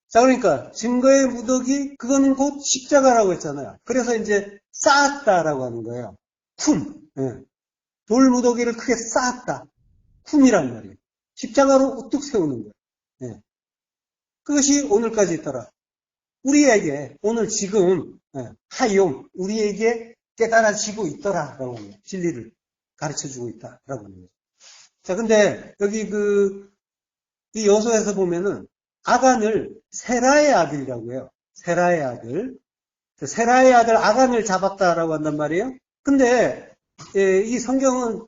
자, 그러니까 증거의 무더기 그거는 곧 십자가라고 했잖아요. 그래서 이제 쌓았다라고 하는 거예요. 품. 예. 돌 무더기를 크게 쌓았다. 품이란 말이에요. 십자가로 우뚝 세우는 거예요. 예. 그것이 오늘까지 있더라. 우리에게 오늘 지금 하용 우리에게 깨달아지고 있더라라고 하는 거예요. 진리를 가르쳐주고 있다라고 하는 거예요. 자, 근데 여기 이 여호수아에서 보면은 아간을 세라의 아들이라고 해요. 세라의 아들. 세라의 아들 아간을 잡았다라고 한단 말이에요. 근데 이 성경은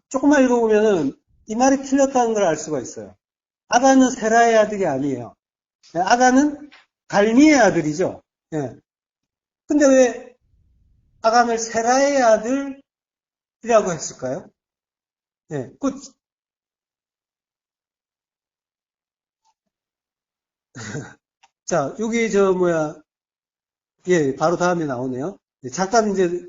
조금만 읽어보면은 이 말이 틀렸다는 걸 알 수가 있어요. 아간은 세라의 아들이 아니에요. 아간은 갈미의 아들이죠. 예. 근데 왜 아간을 세라의 아들이라고 했을까요? 예. 자, 여기 예, 바로 다음에 나오네요. 잠깐 이제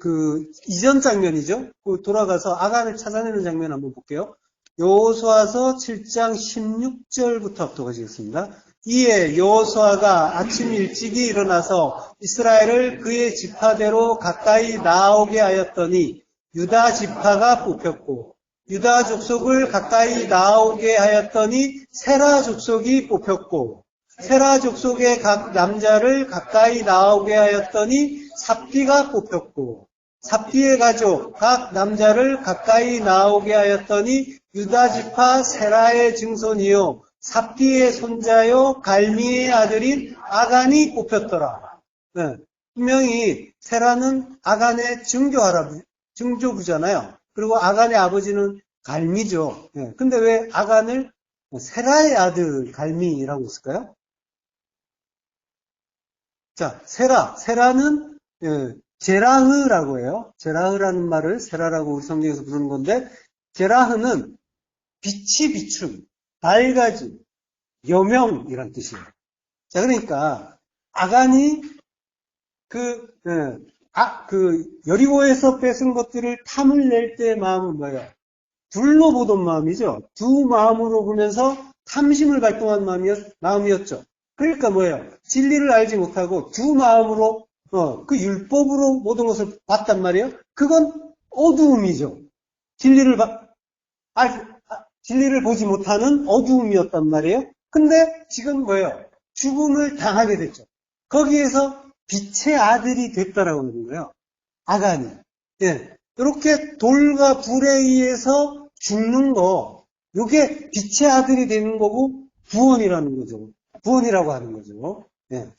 이전 장면이죠. 돌아가서 아간을 찾아내는 장면 한번 볼게요. 여호수아서 7장 16절부터 가시겠습니다. 이에 여호수아가 아침 일찍이 일어나서 이스라엘을 그의 지파대로 가까이 나오게 하였더니 유다 지파가 뽑혔고 유다 족속을 가까이 나오게 하였더니 세라 족속이 뽑혔고 세라 족속의 각 남자를 가까이 나오게 하였더니 삽디가 뽑혔고 삽디의 가족 각 남자를 가까이 나오게 하였더니 유다 지파 세라의 증손이요 삽디의 손자요 갈미의 아들인 아간이 뽑혔더라. 네. 분명히 세라는 아간의 증조부잖아요. 그리고 아간의 아버지는 갈미죠. 네. 근데 왜 아간을 세라의 아들 갈미라고 했을까요? 자, 세라는 제라흐라고 해요. 제라흐라는 말을 세라라고 우리 성경에서 부르는 건데 제라흐는 빛이 비춤, 밝아짐, 여명이란 뜻이에요. 자, 그러니까 아간이 여리고에서 뺏은 것들을 탐을 낼 때의 마음은 뭐예요? 둘로 보던 마음이죠. 두 마음으로 보면서 탐심을 발동한 마음이었죠. 그러니까 뭐예요? 진리를 알지 못하고 두 마음으로 그 율법으로 모든 것을 봤단 말이에요. 그건 어두움이죠. 진리를 보지 못하는 어두움이었단 말이에요. 근데 지금 뭐예요? 죽음을 당하게 됐죠. 거기에서 빛의 아들이 됐다라고 하는 거예요. 아간이. 예. 이렇게 돌과 불에 의해서 죽는 거, 요게 빛의 아들이 되는 거고 구원이라는 거죠. 구원이라고 하는 거죠. 예.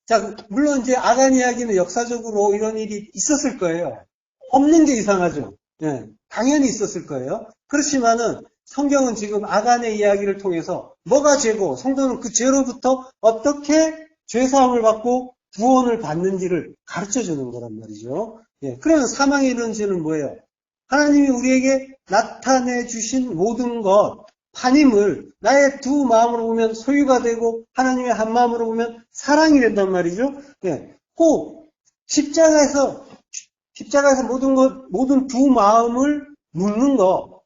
자, 물론 이제 아간 이야기는 역사적으로 이런 일이 있었을 거예요. 없는 게 이상하죠. 예. 당연히 있었을 거예요. 그렇지만은 성경은 지금 아간의 이야기를 통해서 뭐가 죄고 성도는 그 죄로부터 어떻게 죄사함을 받고 구원을 받는지를 가르쳐 주는 거란 말이죠. 예. 그러면 사망에 이르는 죄는 뭐예요? 하나님이 우리에게 나타내 주신 모든 것, 하나님을 나의 두 마음으로 보면 소유가 되고 하나님의 한 마음으로 보면 사랑이 된단 말이죠. 예. 꼭 십자가에서 모든 두 마음을 묶는 거,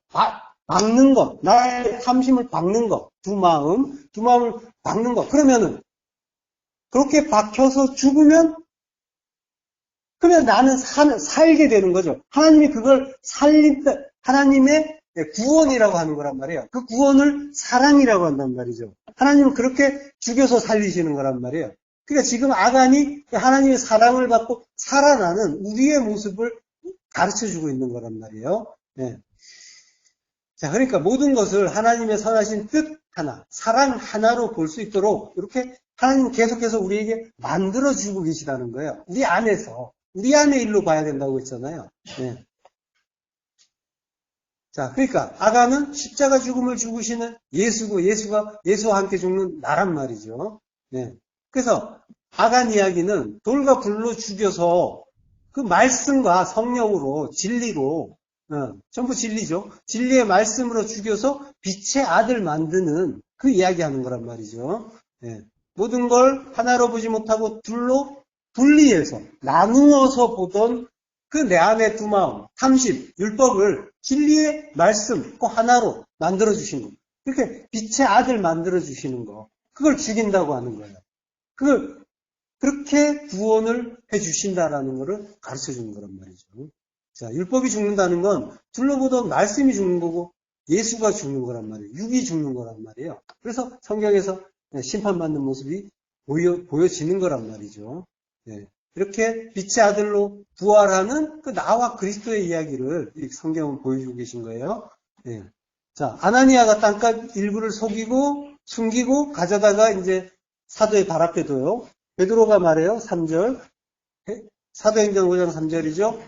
막는 거, 나의 탐심을 박는 거, 두 마음을 박는 거. 그러면은 그렇게 박혀서 죽으면 그러면 나는 살게 되는 거죠. 하나님이 그걸 하나님의 구원이라고 하는 거란 말이에요. 그 구원을 사랑이라고 한단 말이죠. 하나님은 그렇게 죽여서 살리시는 거란 말이에요. 그러니까 지금 아간이 하나님의 사랑을 받고 살아나는 우리의 모습을 가르쳐 주고 있는 거란 말이에요. 네. 자, 그러니까 모든 것을 하나님의 선하신 뜻 하나, 사랑 하나로 볼 수 있도록 이렇게 하나님은 계속해서 우리에게 만들어주고 계시다는 거예요. 우리 안의 일로 봐야 된다고 했잖아요. 네. 자, 그러니까 아간은 십자가 죽음을 죽으시는 예수고 예수와 함께 죽는 나란 말이죠. 네. 그래서 아간 이야기는 돌과 불로 죽여서 그 말씀과 성령으로 진리로 전부 진리죠. 진리의 말씀으로 죽여서 빛의 아들 만드는 그 이야기하는 거란 말이죠. 예. 모든 걸 하나로 보지 못하고 둘로 분리해서 나누어서 보던 그 내 안의 두 마음, 탐심, 율법을 진리의 말씀 꼭 하나로 만들어 주신 거. 그렇게 빛의 아들 만들어 주시는 거. 그걸 죽인다고 하는 거예요. 그걸 그렇게 구원을 해 주신다라는 것을 가르쳐 주는 거란 말이죠. 자, 율법이 죽는다는 건 둘로 보던 말씀이 죽는 거고 예수가 죽는 거란 말이에요. 육이 죽는 거란 말이에요. 그래서 성경에서 심판받는 모습이 보여지는 거란 말이죠. 예. 이렇게 빛의 아들로 부활하는 그 나와 그리스도의 이야기를 성경은 보여주고 계신 거예요. 예. 자, 아나니아가 땅값 일부를 속이고 숨기고 가져다가 이제 사도의 발 앞에 둬요. 베드로가 말해요. 3절. 사도행전 5장 3절이죠.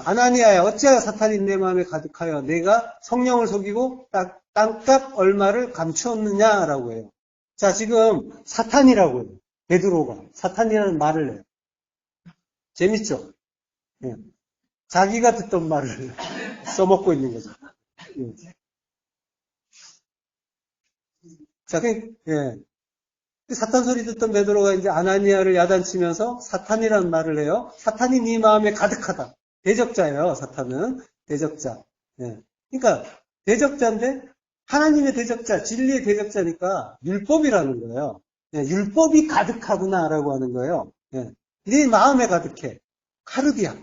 아나니아야 어찌하여 사탄이 내 마음에 가득하여 내가 성령을 속이고 땅값 얼마를 감추었느냐라고 해요. 자, 지금 사탄이라고 해요. 베드로가 사탄이라는 말을 해요. 재밌죠? 예. 자기가 듣던 말을 써먹고 있는 거죠. 예. 자, 예. 사탄 소리 듣던 베드로가 이제 아나니아를 야단치면서 사탄이라는 말을 해요. 사탄이 네 마음에 가득하다. 대적자예요, 사탄은. 대적자. 예. 그러니까 대적자인데 하나님의 대적자, 진리의 대적자니까 율법이라는 거예요. 예. 율법이 가득하구나라고 하는 거예요. 예. 네 마음에 가득해. 카르디아.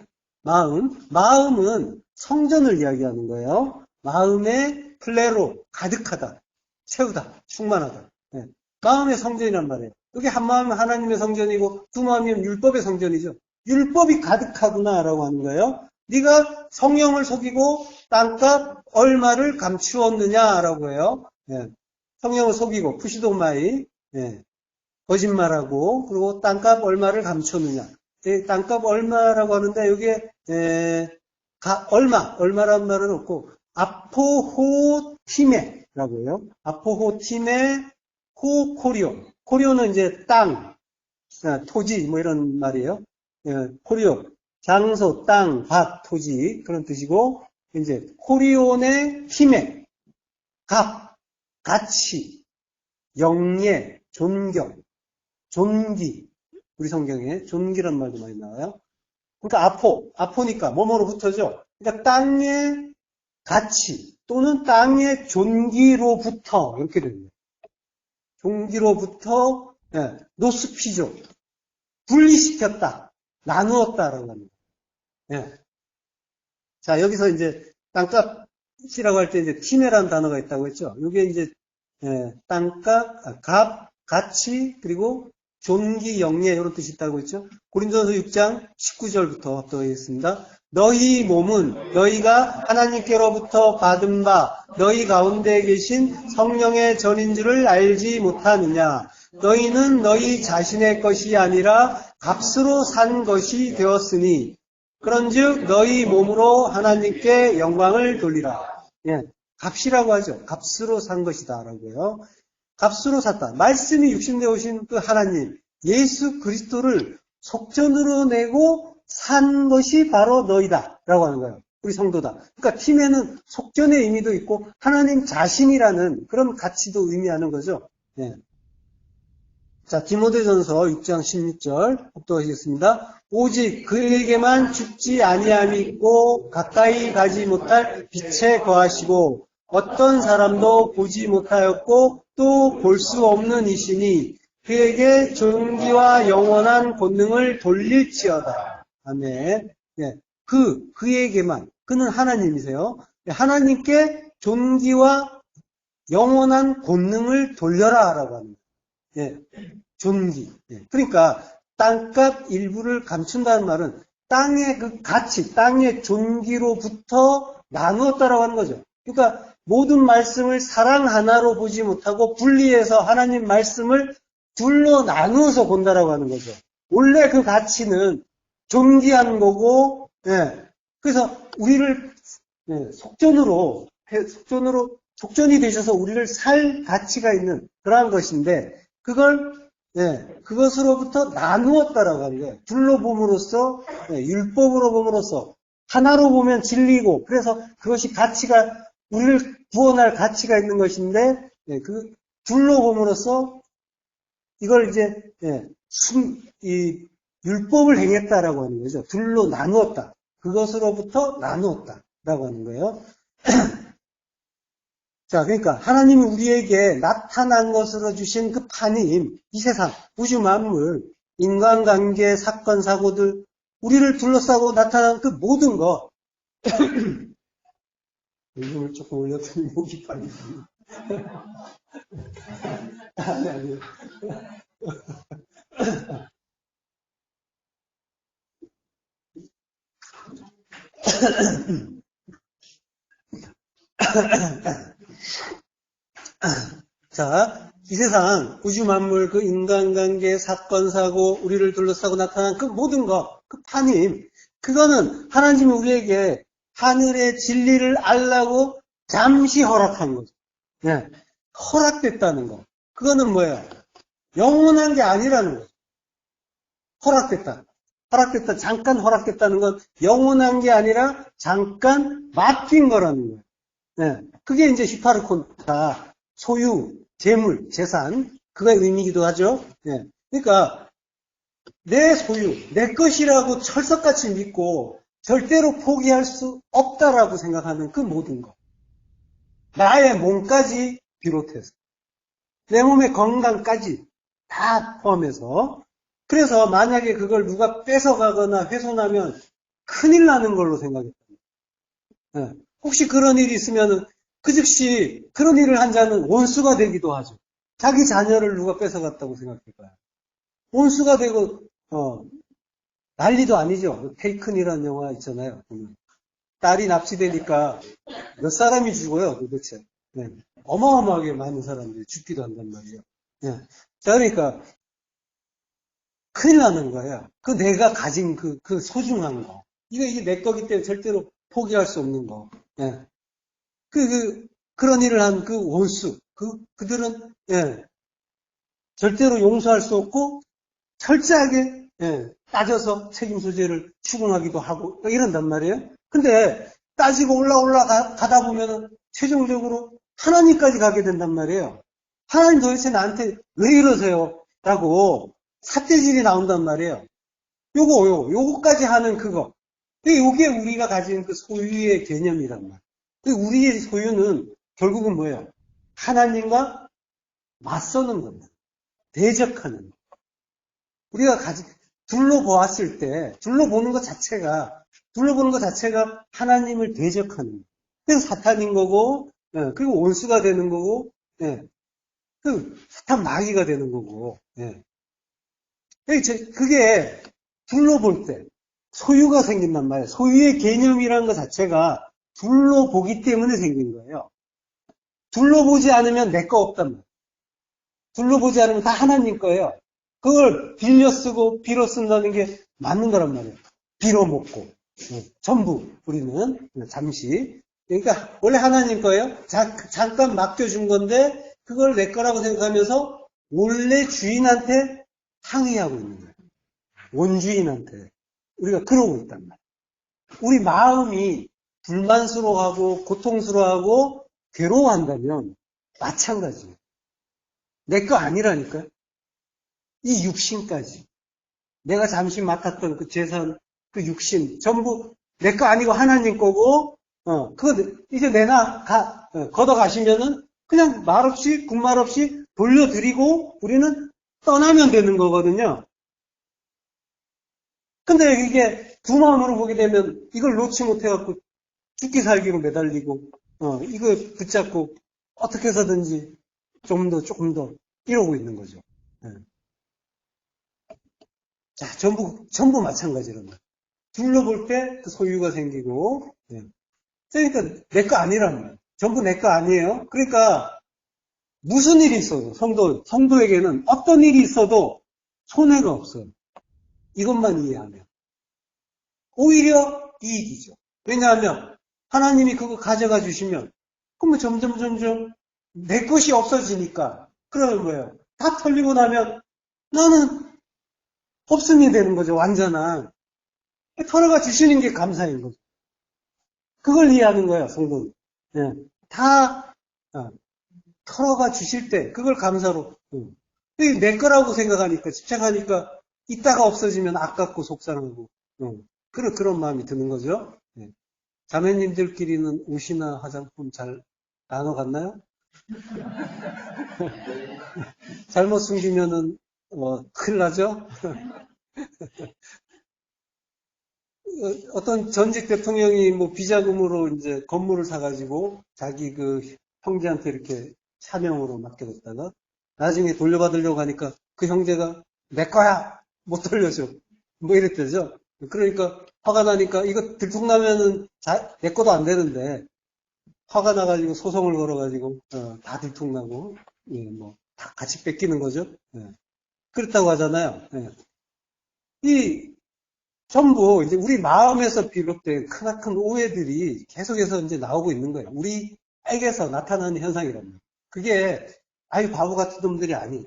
마음은 성전을 이야기하는 거예요. 마음에 플레로 가득하다. 채우다. 충만하다. 예. 마음의 성전이란 말이에요. 여기 한 마음은 하나님의 성전이고 두 마음이면 율법의 성전이죠. 율법이 가득하구나라고 하는 거예요. 네가 성령을 속이고 땅값 얼마를 감추었느냐라고 해요. 예. 성령을 속이고 푸시도마이 예. 거짓말하고 그리고 땅값 얼마를 감췄느냐. 땅값 얼마라고 하는데 여기에 얼마라는 말은 없고 아포호티메라고 해요. 아포호티메 호코리오. 코리오는 이제 땅, 토지 뭐 이런 말이에요. 코리오. 장소, 땅, 밭, 토지 그런 뜻이고 이제 코리온의 티메 값, 가치, 영예, 존경, 존귀. 우리 성경에 존귀란 말도 많이 나와요. 그러니까 아포니까 뭐뭐로부터죠. 그러니까 땅의 가치 또는 땅의 존귀로부터 이렇게 됩니다. 존귀로부터 노스피죠. 분리시켰다. 나누었다라고 합니다. 예. 자, 여기서 이제 땅값이라고 할 때 이제 티메라는 단어가 있다고 했죠. 이게 이제 땅값, 값, 가치 그리고 존귀, 영예 이런 뜻이 있다고 했죠. 고린도전서 6장 19절부터 합독하겠습니다. 너희 몸은 너희가 하나님께로부터 받은 바 너희 가운데 계신 성령의 전인 줄을 알지 못하느냐. 너희는 너희 자신의 것이 아니라 값으로 산 것이 되었으니 그런즉 너희 몸으로 하나님께 영광을 돌리라. 예, 값이라고 하죠. 값으로 산 것이다 라고요. 값으로 샀다. 말씀이 육신되어 오신 그 하나님, 예수 그리스도를 속전으로 내고 산 것이 바로 너희다 라고 하는 거예요. 우리 성도다. 그러니까 팀에는 속전의 의미도 있고 하나님 자신이라는 그런 가치도 의미하는 거죠. 예. 자, 디모데전서 6장 16절 합독하시겠습니다. 오직 그에게만 죽지 아니함이 있고 가까이 가지 못할 빛에 거하시고 어떤 사람도 보지 못하였고 또 볼 수 없는 이시니 그에게 존귀와 영원한 권능을 돌릴지어다. 아멘. 예, 그에게만, 그는 하나님이세요. 하나님께 존귀와 영원한 권능을 돌려라 라고 합니다. 예, 존귀. 예, 그러니까 땅값 일부를 감춘다는 말은 땅의 그 가치, 땅의 존귀로부터 나누었다라고 하는 거죠. 그러니까 모든 말씀을 사랑 하나로 보지 못하고 분리해서 하나님 말씀을 둘로 나누어서 본다라고 하는 거죠. 원래 그 가치는 존귀한 거고, 예. 그래서 우리를 속전이 되셔서 우리를 살 가치가 있는 그러한 것인데, 그것으로부터 나누었다라고 하는 거예요. 둘로 봄으로써, 율법으로 봄으로써, 하나로 보면 진리고, 그래서 그것이 가치가, 우리를 구원할 가치가 있는 것인데, 예, 그 둘로 봄으로써 이걸 이제, 예, 이 율법을 행했다라고 하는 거죠. 둘로 나누었다. 그것으로부터 나누었다라고 하는 거예요. 자, 그러니까 하나님이 우리에게 나타난 것으로 주신 그 판임, 이 세상, 우주 만물, 인간관계, 사건, 사고들, 우리를 둘러싸고 나타난 그 모든 것. 볼륨을 조금 올렸더니 목이 빨리. 아니요. 자, 이 세상, 우주 만물, 그 인간관계, 사건, 사고, 우리를 둘러싸고 나타난 그 모든 것, 그 판임, 그거는 하나님이 우리에게 하늘의 진리를 알라고 잠시 허락한 거죠. 네, 허락됐다는 거. 그거는 뭐예요? 영원한 게 아니라는 거죠. 허락됐다. 허락됐다. 잠깐 허락됐다는 건 영원한 게 아니라 잠깐 맡긴 거라는 거예요. 네, 그게 이제 히파르콘타, 소유, 재물, 재산, 그거의 의미이기도 하죠. 네, 그러니까 내 소유, 내 것이라고 철석같이 믿고 절대로 포기할 수 없다라고 생각하는 그 모든 것. 나의 몸까지 비롯해서 내 몸의 건강까지 다 포함해서, 그래서 만약에 그걸 누가 뺏어가거나 훼손하면 큰일 나는 걸로 생각했다. 네. 혹시 그런 일이 있으면 그 즉시 그런 일을 한 자는 원수가 되기도 하죠. 자기 자녀를 누가 뺏어갔다고 생각할까요? 원수가 되고 난리도 아니죠. 테이큰이라는 영화 있잖아요. 딸이 납치되니까 몇 사람이 죽어요, 도대체. 네. 어마어마하게 많은 사람들이 죽기도 한단 말이에요. 네. 자, 그러니까 큰일 나는 거예요. 그 내가 가진 그 소중한 거. 이게 내 거기 때문에 절대로 포기할 수 없는 거. 네. 그런 일을 한 그 원수, 그들은, 예, 절대로 용서할 수 없고, 철저하게, 예, 따져서 책임 소재를 추궁하기도 하고, 이런단 말이에요. 근데, 따지고 올라가다 보면은, 최종적으로 하나님까지 가게 된단 말이에요. 하나님 도대체 나한테 왜 이러세요? 라고, 삿대질이 나온단 말이에요. 요거까지 하는 그거. 요게 우리가 가진 그 소유의 개념이란 말이에요. 우리의 소유는 결국은 뭐예요? 하나님과 맞서는 겁니다. 대적하는 것. 우리가 둘러보았을 때, 둘러보는 것 자체가 하나님을 대적하는 거예요. 그래서 사탄인 거고, 예, 그리고 원수가 되는 거고, 예, 사탄 마귀가 되는 거고, 예. 그게 둘러볼 때 소유가 생긴단 말이에요. 소유의 개념이라는 것 자체가 둘러보기 때문에 생긴 거예요. 둘러보지 않으면 내 거 없단 말이에요. 둘러보지 않으면 다 하나님 거예요. 그걸 빌려 쓰고 빌어 쓴다는 게 맞는 거란 말이에요. 빌어 먹고. 전부 우리는 잠시. 그러니까 원래 하나님 거예요. 잠깐 맡겨준 건데 그걸 내 거라고 생각하면서 원래 주인한테 항의하고 있는 거예요. 원주인한테. 우리가 그러고 있단 말이에요. 우리 마음이 불만스러워하고 고통스러워하고 괴로워한다면 마찬가지예요. 내 거 아니라니까요. 이 육신까지. 내가 잠시 맡았던 그 재산, 그 육신, 전부 내 거 아니고 하나님 거고, 그거 이제 걷어가시면은 그냥 말없이, 군말 없이 돌려드리고 우리는 떠나면 되는 거거든요. 근데 이게 두 마음으로 보게 되면 이걸 놓지 못해갖고 죽기 살기로 매달리고, 이거 붙잡고 어떻게 해서든지 조금 더 이러고 있는 거죠. 네. 자, 전부 마찬가지란 말이에요. 둘러볼 때 그 소유가 생기고, 네. 그러니까 내 거 아니란 말이에요. 전부 내 거 아니에요. 그러니까 무슨 일이 있어도 성도에게는 어떤 일이 있어도 손해가 없어요. 이것만 이해하면. 오히려 이익이죠. 왜냐하면 하나님이 그거 가져가 주시면 그러면 점점 내 것이 없어지니까 그러면 뭐예요? 다 털리고 나면 나는 없음이 되는 거죠. 완전한. 털어가 주시는 게 감사인 거죠. 그걸 이해하는 거예요, 성도는. 예. 다 털어가 주실 때 그걸 감사로. 그게 내 거라고 생각하니까 집착하니까 이따가 없어지면 아깝고 속상하고 그런 마음이 드는 거죠. 예. 자매님들끼리는 옷이나 화장품 잘 나눠 갔나요? 잘못 숨기면은 큰일 나죠. 어떤 전직 대통령이 뭐 비자금으로 이제 건물을 사가지고 자기 그 형제한테 이렇게 차명으로 맡겨뒀다가 나중에 돌려받으려고 하니까 그 형제가 내 거야 못 돌려줘 뭐 이랬대죠. 그러니까 화가 나니까 이거 들통나면은 내 것도 안 되는데 화가 나가지고 소송을 걸어가지고 다 들통나고 예, 뭐 다 같이 뺏기는 거죠. 예. 그렇다고 하잖아요. 예. 이 전부 이제 우리 마음에서 비롯된 크나큰 오해들이 계속해서 이제 나오고 있는 거예요. 우리에게서 나타나는 현상이랍니다. 그게 아유 바보 같은 놈들이 아니에요.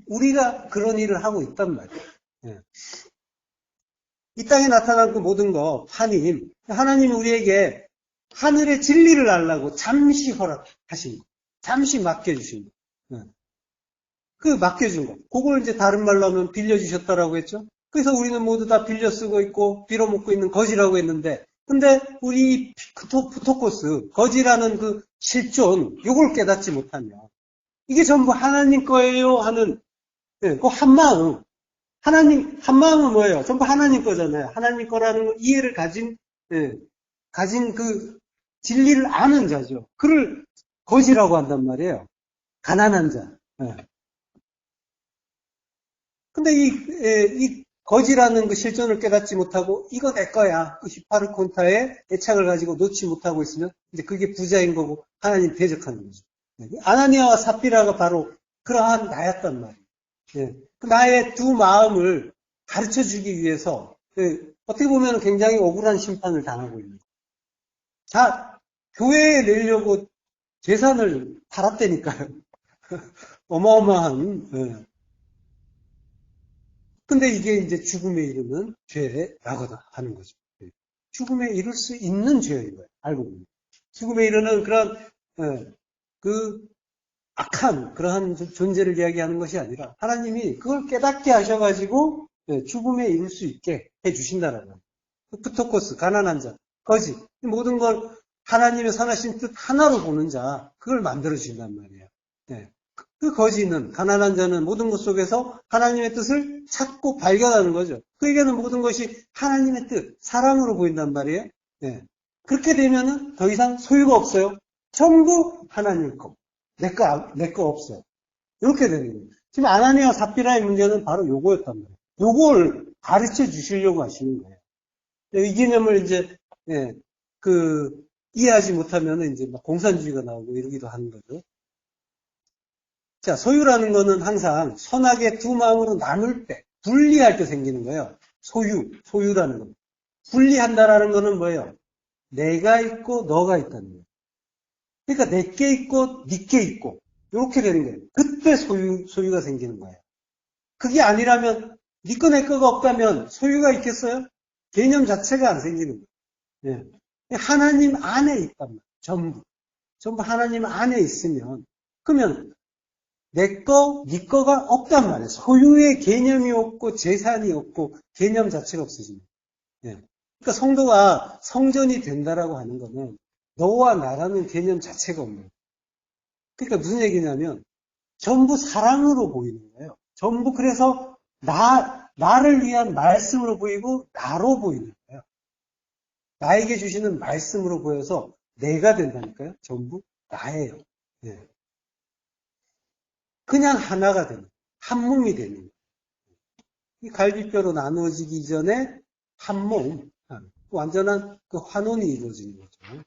우리가 그런 일을 하고 있단 말이에요. 예. 이 땅에 나타난 그 모든 거 하나님이 우리에게 하늘의 진리를 알라고 잠시 허락하신 거, 잠시 맡겨주신 거. 예. 그 맡겨준 거. 그걸 이제 다른 말로 하면 빌려주셨다라고 했죠. 그래서 우리는 모두 다 빌려 쓰고 있고 빌어먹고 있는 거지라고 했는데 근데 우리 부토코스 거지라는 그 실존 요걸 깨닫지 못하면 이게 전부 하나님 거예요 하는 그 한마음 하나님 한마음은 뭐예요? 전부 하나님 거잖아요. 하나님 거라는 이해를 가진 그 진리를 아는 자죠. 그를 거지라고 한단 말이에요. 가난한 자. 근데 이 거지라는 그 실존을 깨닫지 못하고 이거 내 거야. 그 히파르콘타의 애착을 가지고 놓지 못하고 있으면 이제 그게 부자인 거고 하나님 대적하는 거죠. 아나니아와 삽비라가 바로 그러한 나였단 말이에요. 그 나의 두 마음을 가르쳐 주기 위해서 어떻게 보면 굉장히 억울한 심판을 당하고 있는 거예요. 자, 교회에 내려고 재산을 팔았다니까요. 어마어마한 근데 이게 이제 죽음에 이르는 죄라고 하는 거죠. 죽음에 이를 수 있는 죄인 거예요. 알고 보면. 죽음에 이르는 그런, 그 악한, 그러한 존재를 이야기하는 것이 아니라 하나님이 그걸 깨닫게 하셔가지고 죽음에 이룰 수 있게 해주신다라는 거예요. 프토코스, 가난한 자, 거지. 모든 걸 하나님의 선하신 뜻 하나로 보는 자, 그걸 만들어주신단 말이에요. 그 거지는, 가난한 자는 모든 것 속에서 하나님의 뜻을 찾고 발견하는 거죠. 그에게는 모든 것이 하나님의 뜻, 사랑으로 보인단 말이에요. 그렇게 되면은 더 이상 소유가 없어요. 전부 하나님 거. 내 거 없어요. 이렇게 되는 거예요. 지금 아나니아와 삽비라의 문제는 바로 요거였단 말이에요. 요걸 가르쳐 주시려고 하시는 거예요. 이 개념을 이제, 이해하지 못하면 이제 막 공산주의가 나오고 이러기도 하는 거죠. 자, 소유라는 거는 항상 선악의 두 마음으로 나눌 때, 분리할 때 생기는 거예요. 소유라는 거. 분리한다라는 거는 뭐예요? 내가 있고 너가 있다는 거예요. 그러니까 내게 있고 네게 있고 이렇게 되는 거예요. 그때 소유가 생기는 거예요. 그게 아니라면 네 거 내 거가 없다면 소유가 있겠어요? 개념 자체가 안 생기는 거예요. 하나님 안에 있단 말이에요. 전부 하나님 안에 있으면 그러면 내 거, 네 거가 없단 말이에요. 소유의 개념이 없고 재산이 없고 개념 자체가 없어집니다. 그러니까 성도가 성전이 된다라고 하는 거는 너와 나라는 개념 자체가 없는 거예요. 그러니까 무슨 얘기냐면 전부 사랑으로 보이는 거예요. 전부 그래서 나를 위한 말씀으로 보이고 나로 보이는 거예요. 나에게 주시는 말씀으로 보여서 내가 된다니까요. 전부 나예요. 그냥 하나가 되는, 한 몸이 되는 거예요. 이 갈비뼈로 나누어지기 전에 한 몸, 완전한 그 환원이 이루어지는 거죠.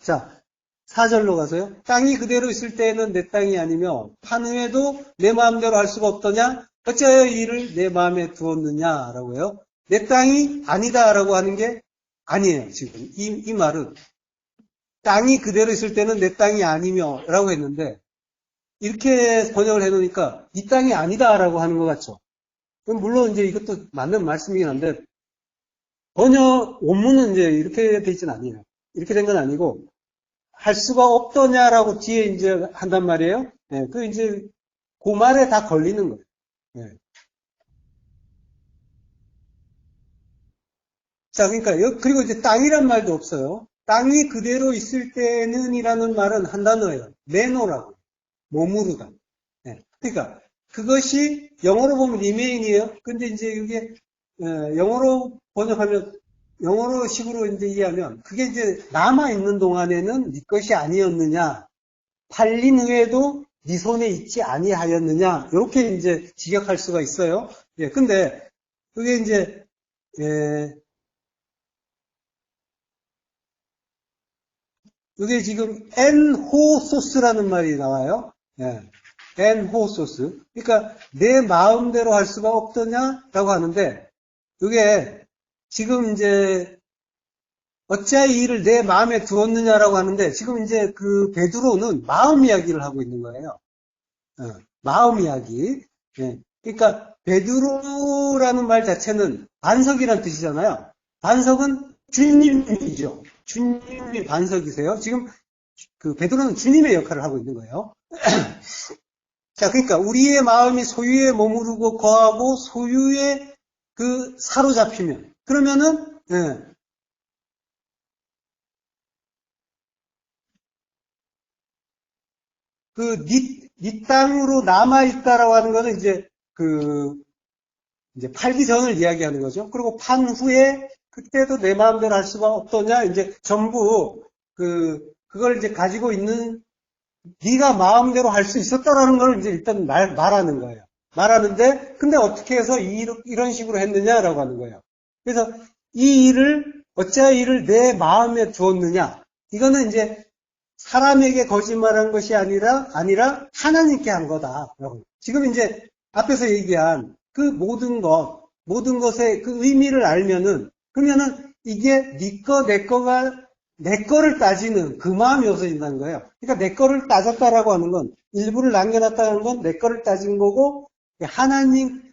자, 4절로 가서요. 땅이 그대로 있을 때에는 내 땅이 아니며 한 후에도 내 마음대로 할 수가 없더냐? 어찌하여 이를 내 마음에 두었느냐라고요. 내 땅이 아니다라고 하는 게 아니에요. 지금 이 말은 땅이 그대로 있을 때는 내 땅이 아니며라고 했는데 이렇게 번역을 해놓으니까 이 땅이 아니다라고 하는 것 같죠. 물론 이제 이것도 맞는 말씀이긴 한데 번역 원문은 이제 이렇게 돼 있진 않아요. 이렇게 된 건 아니고, 할 수가 없더냐라고 뒤에 이제 한단 말이에요. 예, 그 이제, 그 말에 다 걸리는 거예요. 예. 자, 그러니까, 그리고 이제 땅이란 말도 없어요. 땅이 그대로 있을 때는 이라는 말은 한 단어예요. 내놓으라고. 머무르다. 예. 그러니까, 그것이 영어로 보면 remain이에요. 근데 이제 이게, 영어로 번역하면, 영어로 식으로 이제 이해하면, 그게 이제 남아있는 동안에는 네 것이 아니었느냐. 팔린 후에도 네 손에 있지 아니하였느냐. 이렇게 이제 직역할 수가 있어요. 예. 근데, 그게 이제, 예, 이게 지금 엔호소스라는 말이 나와요. 예. 엔호소스. 그러니까 내 마음대로 할 수가 없더냐라고 하는데 이게 지금 이제 어찌하여 이 일을 내 마음에 두었느냐라고 하는데 지금 이제 그 베드로는 마음 이야기를 하고 있는 거예요. 마음 이야기. 예. 그러니까 베드로라는 말 자체는 반석이란 뜻이잖아요. 반석은 주님이죠. 주님이 반석이세요. 지금 그 베드로는 주님의 역할을 하고 있는 거예요. 자, 그러니까 우리의 마음이 소유에 머무르고 거하고 소유에 그 사로잡히면 그러면은 네 땅으로 남아 있다라고 하는 거는 이제 그 이제 팔기 전을 이야기하는 거죠. 그리고 판 후에 그때도 내 마음대로 할 수가 없더냐 이제 전부 그걸 이제 가지고 있는 네가 마음대로 할 수 있었다라는 걸 이제 일단 말하는 거예요. 말하는데 근데 어떻게 해서 이런 식으로 했느냐라고 하는 거예요. 그래서 이 일을 어찌하여 일을 내 마음에 두었느냐 이거는 이제 사람에게 거짓말한 것이 아니라 하나님께 한 거다. 지금 이제 앞에서 얘기한 그 모든 것의 그 의미를 알면은 그러면은 이게 네 거, 내 거를 따지는 그 마음이 없어진다는 거예요. 그러니까 내 거를 따졌다라고 하는 건 일부를 남겨놨다는 건 내 거를 따진 거고 하나님을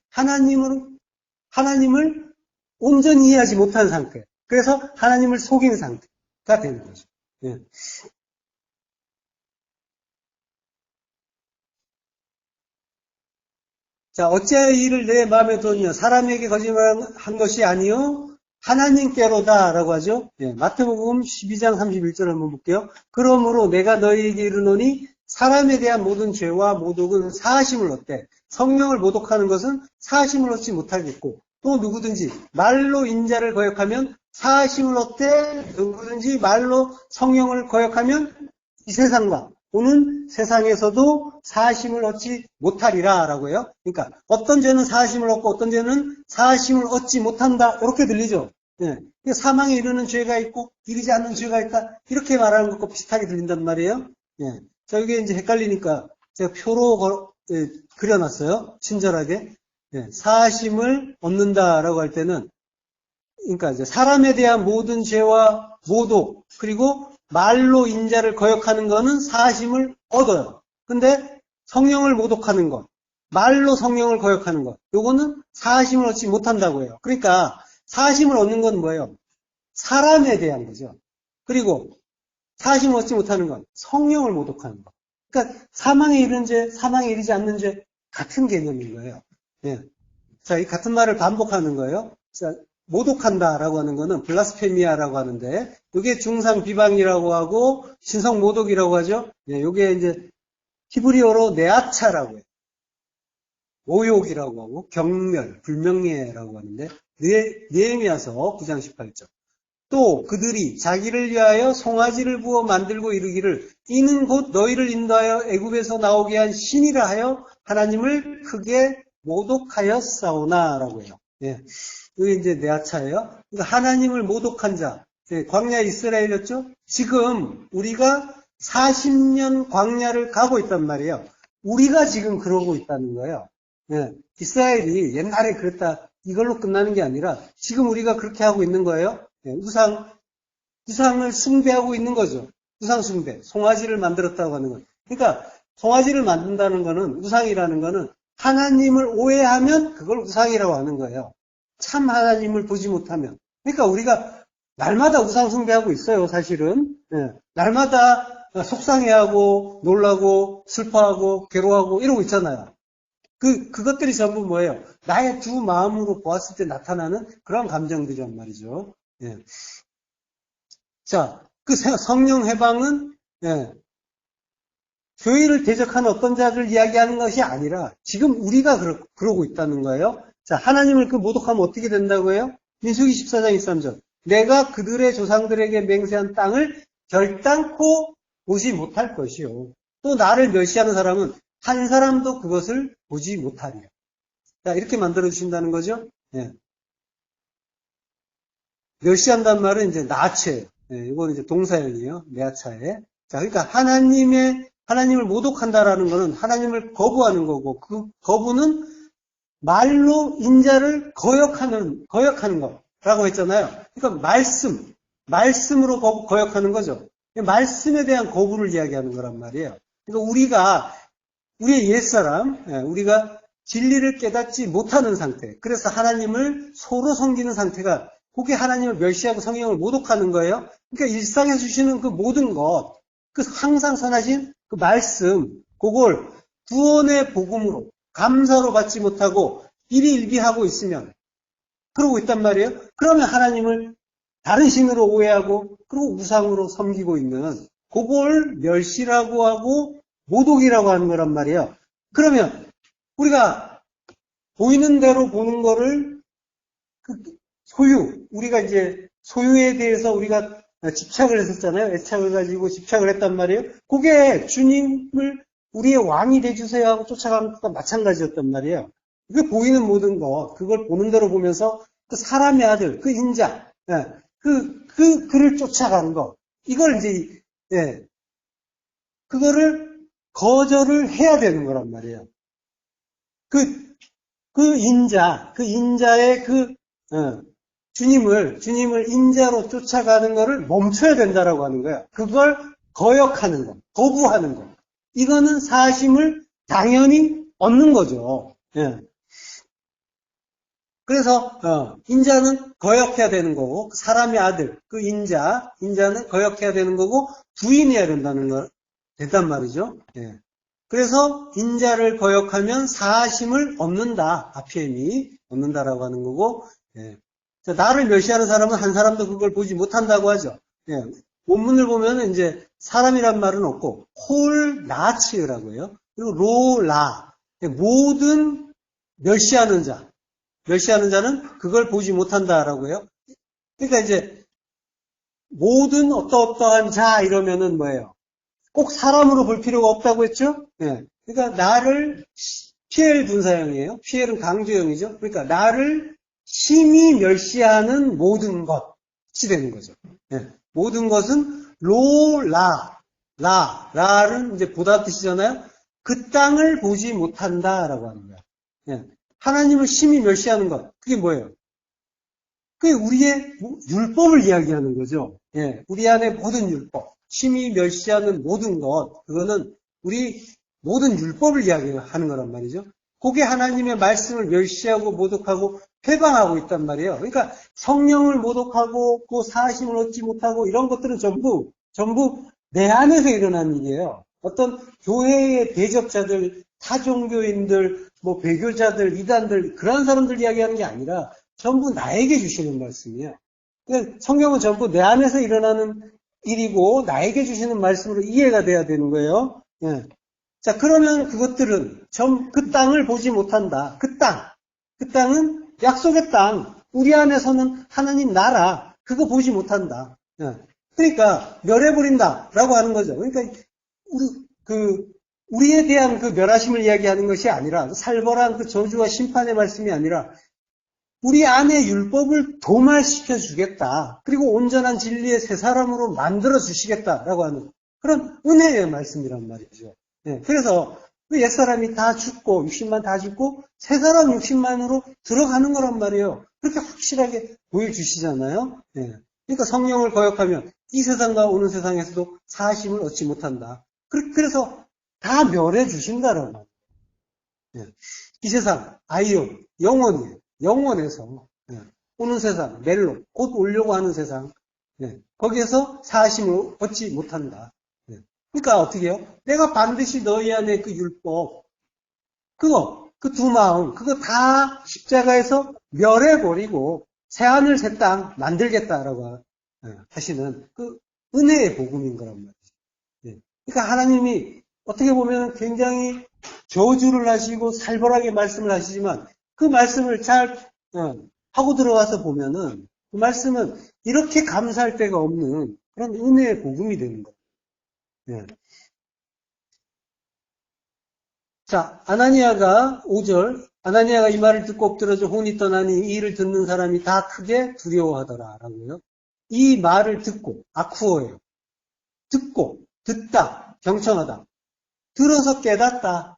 온전히 이해하지 못한 상태. 그래서 하나님을 속인 상태가 되는 거죠. 예. 자, 어찌하여 이를 내 마음에 두었냐? 사람에게 거짓말한 것이 아니요 하나님께로다라고 하죠. 예, 마태복음 12장 31절 한번 볼게요. 그러므로 내가 너희에게 이르노니 사람에 대한 모든 죄와 모독은 사하심을 얻되 성령을 모독하는 것은 사하심을 얻지 못하겠고 또 누구든지 말로 인자를 거역하면 사하심을 얻되 누구든지 말로 성령을 거역하면 이 세상과 오는 세상에서도 사하심을 얻지 못하리라 라고 해요. 그러니까 어떤 죄는 사하심을 얻고 어떤 죄는 사하심을 얻지 못한다 이렇게 들리죠. 예. 사망에 이르는 죄가 있고 이르지 않는 죄가 있다 이렇게 말하는 것과 비슷하게 들린단 말이에요. 예. 자, 이게 이제 헷갈리니까 제가 표로 그려놨어요. 친절하게. 예. 사하심을 얻는다라고 할 때는 그러니까 이제 사람에 대한 모든 죄와 모독 그리고 말로 인자를 거역하는 거는 사심을 얻어요. 근데 성령을 모독하는 것, 말로 성령을 거역하는 것, 요거는 사심을 얻지 못한다고 해요. 그러니까 사심을 얻는 건 뭐예요? 사람에 대한 거죠. 그리고 사심을 얻지 못하는 건 성령을 모독하는 것. 그러니까 사망에 이른 죄, 사망에 이르지 않는 죄 같은 개념인 거예요. 예. 자, 이 같은 말을 반복하는 거예요. 자, 모독한다라고 하는 거는 블라스페미아라고 하는데 이게 중상 비방이라고 하고 신성 모독이라고 하죠. 예, 이게 이제 히브리어로 네아차라고 해요. 모욕이라고 하고 경멸, 불명예라고 하는데 느헤미야서 9장 18절. 또 그들이 자기를 위하여 송아지를 부어 만들고 이르기를 이는 곧 너희를 인도하여 애굽에서 나오게 한 신이라 하여 하나님을 크게 모독하였사오나라고 해요. 예. 이게 이제 네아차예요. 그러니까 하나님을 모독한 자, 광야 이스라엘이었죠? 지금 우리가 40년 광야를 가고 있단 말이에요. 우리가 지금 그러고 있다는 거예요. 예. 이스라엘이 옛날에 그랬다, 이걸로 끝나는 게 아니라 지금 우리가 그렇게 하고 있는 거예요. 예. 우상을 숭배하고 있는 거죠. 우상 숭배. 송아지를 만들었다고 하는 건. 그러니까 송아지를 만든다는 거는, 우상이라는 거는 하나님을 오해하면 그걸 우상이라고 하는 거예요. 참 하나님을 보지 못하면. 그러니까 우리가 날마다 우상숭배하고 있어요, 사실은. 예. 날마다 속상해하고, 놀라고, 슬퍼하고, 괴로워하고, 이러고 있잖아요. 그것들이 전부 뭐예요? 나의 두 마음으로 보았을 때 나타나는 그런 감정들이란 말이죠. 예. 자, 그 성령 해방은, 예. 교회를 대적하는 어떤 자를 이야기하는 것이 아니라, 지금 우리가 그러고 있다는 거예요. 자, 하나님을 모독하면 어떻게 된다고요? 민수기 14장 23절. 내가 그들의 조상들에게 맹세한 땅을 결단코 보지 못할 것이요. 또 나를 멸시하는 사람은 한 사람도 그것을 보지 못하리라. 자, 이렇게 만들어주신다는 거죠. 예. 멸시한다는 말은 이제 나체예요. 예, 이건 이제 동사형이에요. 내아차에. 자, 그러니까 하나님을 모독한다라는 것은 하나님을 거부하는 거고, 그 거부는 말로 인자를 거역하는 거라고 했잖아요. 그러니까 말씀으로 거역하는 거죠. 말씀에 대한 거부를 이야기하는 거란 말이에요. 그러니까 우리의 옛사람, 우리가 진리를 깨닫지 못하는 상태, 그래서 하나님을 소로 섬기는 상태가, 그게 하나님을 멸시하고 성령을 모독하는 거예요. 그러니까 일상에 주시는 그 모든 것, 그 항상 선하신 그 말씀, 그걸 구원의 복음으로, 감사로 받지 못하고 일희일비하고 있으면, 그러고 있단 말이에요. 그러면 하나님을 다른 신으로 오해하고, 그리고 우상으로 섬기고 있는, 그걸 멸시라고 하고 모독이라고 하는 거란 말이에요. 그러면 우리가 보이는 대로 보는 거를 우리가 이제 소유에 대해서 우리가 집착을 했었잖아요. 애착을 가지고 집착을 했단 말이에요. 그게 주님을 우리의 왕이 돼주세요 하고 쫓아가는 것과 마찬가지였단 말이에요. 그게 보이는 모든 것, 그걸 보는 대로 보면서 그 사람의 아들, 그 인자, 그를 쫓아가는 것, 이걸 이제, 그거를 거절을 해야 되는 거란 말이에요. 그 인자의 주님을 인자로 쫓아가는 거를 멈춰야 된다라고 하는 거예요. 그걸 거역하는 거, 거부하는 거. 이거는 사심을 당연히 얻는 거죠. 예. 그래서 인자는 거역해야 되는 거고, 사람의 아들, 그 인자는 거역해야 되는 거고, 부인해야 된단 말이죠. 예. 그래서 인자를 거역하면 사심을 얻는다. 아피엠이 얻는다라고 하는 거고, 예. 나를 멸시하는 사람은 한 사람도 그걸 보지 못한다고 하죠. 예. 원문을 보면 이제 사람이란 말은 없고 홀나치라고 해요. 그리고 로라, 모든 멸시하는 자는 그걸 보지 못한다라고 해요. 그러니까 이제 모든 어떠한 자 이러면은 뭐예요? 꼭 사람으로 볼 필요가 없다고 했죠? 예. 그러니까 나를 피엘 분사형이에요. 피엘은 강조형이죠. 그러니까 나를 심히 멸시하는 모든 것이 되는 거죠. 예. 모든 것은 라는 이제 보다 뜻이잖아요. 그 땅을 보지 못한다라고 하는 거야. 예. 하나님을 심히 멸시하는 것, 그게 뭐예요? 그게 우리의 율법을 이야기하는 거죠. 예. 우리 안에 모든 율법, 심히 멸시하는 모든 것, 그거는 우리 모든 율법을 이야기하는 거란 말이죠. 그게 하나님의 말씀을 멸시하고 모독하고 회방하고 있단 말이에요. 그러니까 성령을 모독하고 그 사심을 얻지 못하고 이런 것들은 전부 내 안에서 일어난 일이에요. 어떤 교회의 대적자들, 타종교인들, 뭐 배교자들, 이단들 그런 사람들 이야기하는 게 아니라 전부 나에게 주시는 말씀이에요. 그러니까 성경은 전부 내 안에서 일어나는 일이고 나에게 주시는 말씀으로 이해가 돼야 되는 거예요. 예. 자, 그러면 그것들은 그 땅을 보지 못한다. 그 땅은 약속의 땅, 우리 안에서는 하나님 나라, 그거 보지 못한다. 예. 그러니까 멸해버린다라고 하는 거죠. 그러니까 우리에 대한 그 멸하심을 이야기하는 것이 아니라 살벌한 그 저주와 심판의 말씀이 아니라 우리 안에 율법을 도말시켜 주겠다. 그리고 온전한 진리의 새 사람으로 만들어 주시겠다라고 하는 그런 은혜의 말씀이란 말이죠. 예, 그래서 그 옛사람이 다 죽고 육신만 다 죽고 새 사람 육신만으로 들어가는 거란 말이에요. 그렇게 확실하게 보여주시잖아요. 예, 그러니까 성령을 거역하면 이 세상과 오는 세상에서도 사심을 얻지 못한다. 그래서 다 멸해 주신다라는 말이에요. 예, 이 세상 아이온 영원에서 오는 세상 멜론 곧 오려고 하는 세상 거기에서 사심을 얻지 못한다. 그러니까 어떻게 해요? 내가 반드시 너희 안에 그 율법, 그거, 그 두 마음, 그거 다 십자가에서 멸해버리고 새하늘 새 땅 만들겠다라고 하시는 그 은혜의 복음인 거란 말이죠. 그러니까 하나님이 어떻게 보면 굉장히 저주를 하시고 살벌하게 말씀을 하시지만 그 말씀을 잘 하고 들어가서 보면은 그 말씀은 이렇게 감사할 데가 없는 그런 은혜의 복음이 되는 거예요. 자, 아나니아가 5절, 아나니아가 이 말을 듣고 엎드러져 혼이 떠나니 이 일을 듣는 사람이 다 크게 두려워하더라 라고요. 이 말을 듣고, 아쿠어예요. 듣고, 듣다, 경청하다. 들어서 깨닫다.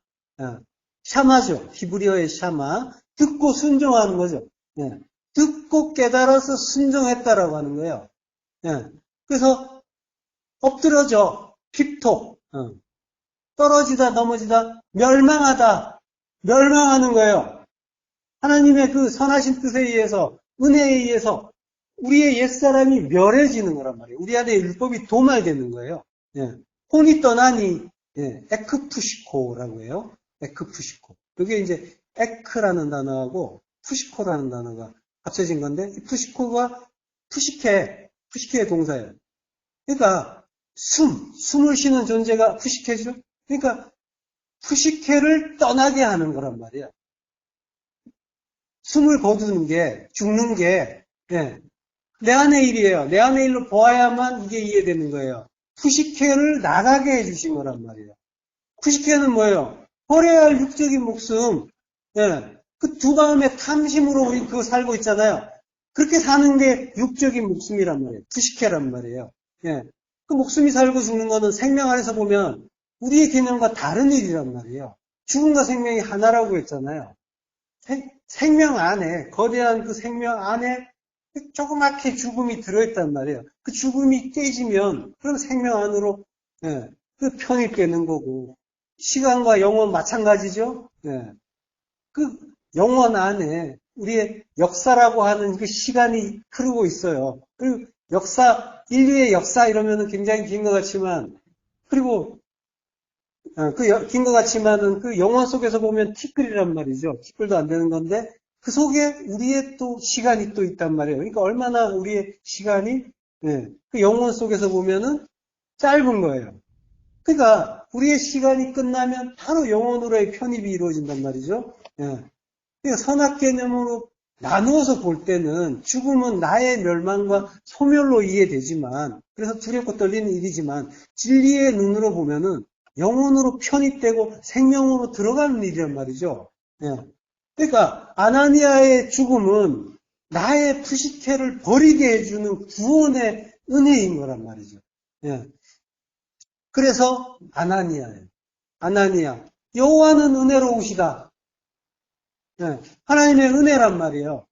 샤마죠. 히브리어의 샤마. 듣고 순종하는 거죠. 듣고 깨달아서 순종했다라고 하는 거예요. 그래서 엎드러져, 핍토, 떨어지다 넘어지다 멸망하다 멸망하는 거예요. 하나님의 그 선하신 뜻에 의해서 은혜에 의해서 우리의 옛사람이 멸해지는 거란 말이에요. 우리 안에 율법이 도말되는 거예요. 혼이 떠나니 에크푸시코라고 해요. 에크푸시코. 그게 이제 에크라는 단어하고 푸시코라는 단어가 합쳐진 건데 이 푸시코가 푸시케의 동사예요. 그러니까 숨을 쉬는 존재가 푸시케죠. 그러니까 푸시케를 떠나게 하는 거란 말이야. 숨을 거두는 게, 죽는 게, 내 안의 일이에요. 내 안의 일로 보아야만 이게 이해되는 거예요. 푸시케를 나가게 해주신 거란 말이에요. 푸시케는 뭐예요? 버려야 할 육적인 목숨, 그 두 마음의 탐심으로 우리 그거 살고 있잖아요. 그렇게 사는 게 육적인 목숨이란 말이에요. 푸시케란 말이에요. 그 목숨이 살고 죽는 거는 생명 안에서 보면 우리의 개념과 다른 일이란 말이에요. 죽음과 생명이 하나라고 했잖아요. 생명 안에, 거대한 그 생명 안에 조그맣게 죽음이 들어있단 말이에요. 그 죽음이 깨지면, 그럼 생명 안으로, 그 편입되는 거고, 시간과 영혼 마찬가지죠? 그 영혼 안에 우리의 역사라고 하는 그 시간이 흐르고 있어요. 그리고 인류의 역사 이러면은 굉장히 긴 것 같지만, 그리고 긴 것 같지만은 그 영화 속에서 보면 티끌이란 말이죠. 티끌도 안 되는 건데 그 속에 우리의 또 시간이 또 있단 말이에요. 그러니까 얼마나 우리의 시간이 그 영혼 속에서 보면은 짧은 거예요. 그러니까 우리의 시간이 끝나면 바로 영혼으로의 편입이 이루어진단 말이죠. 그러니까 선악 개념으로 나누어서 볼 때는 죽음은 나의 멸망과 소멸로 이해되지만 그래서 두렵고 떨리는 일이지만 진리의 눈으로 보면은 영혼으로 편입되고 생명으로 들어가는 일이란 말이죠. 그러니까 아나니아의 죽음은 나의 푸시케를 버리게 해주는 구원의 은혜인 거란 말이죠. 그래서 아나니아예요. 아나니아. 여호와는 은혜로우시다. 하나님의 은혜란 말이에요.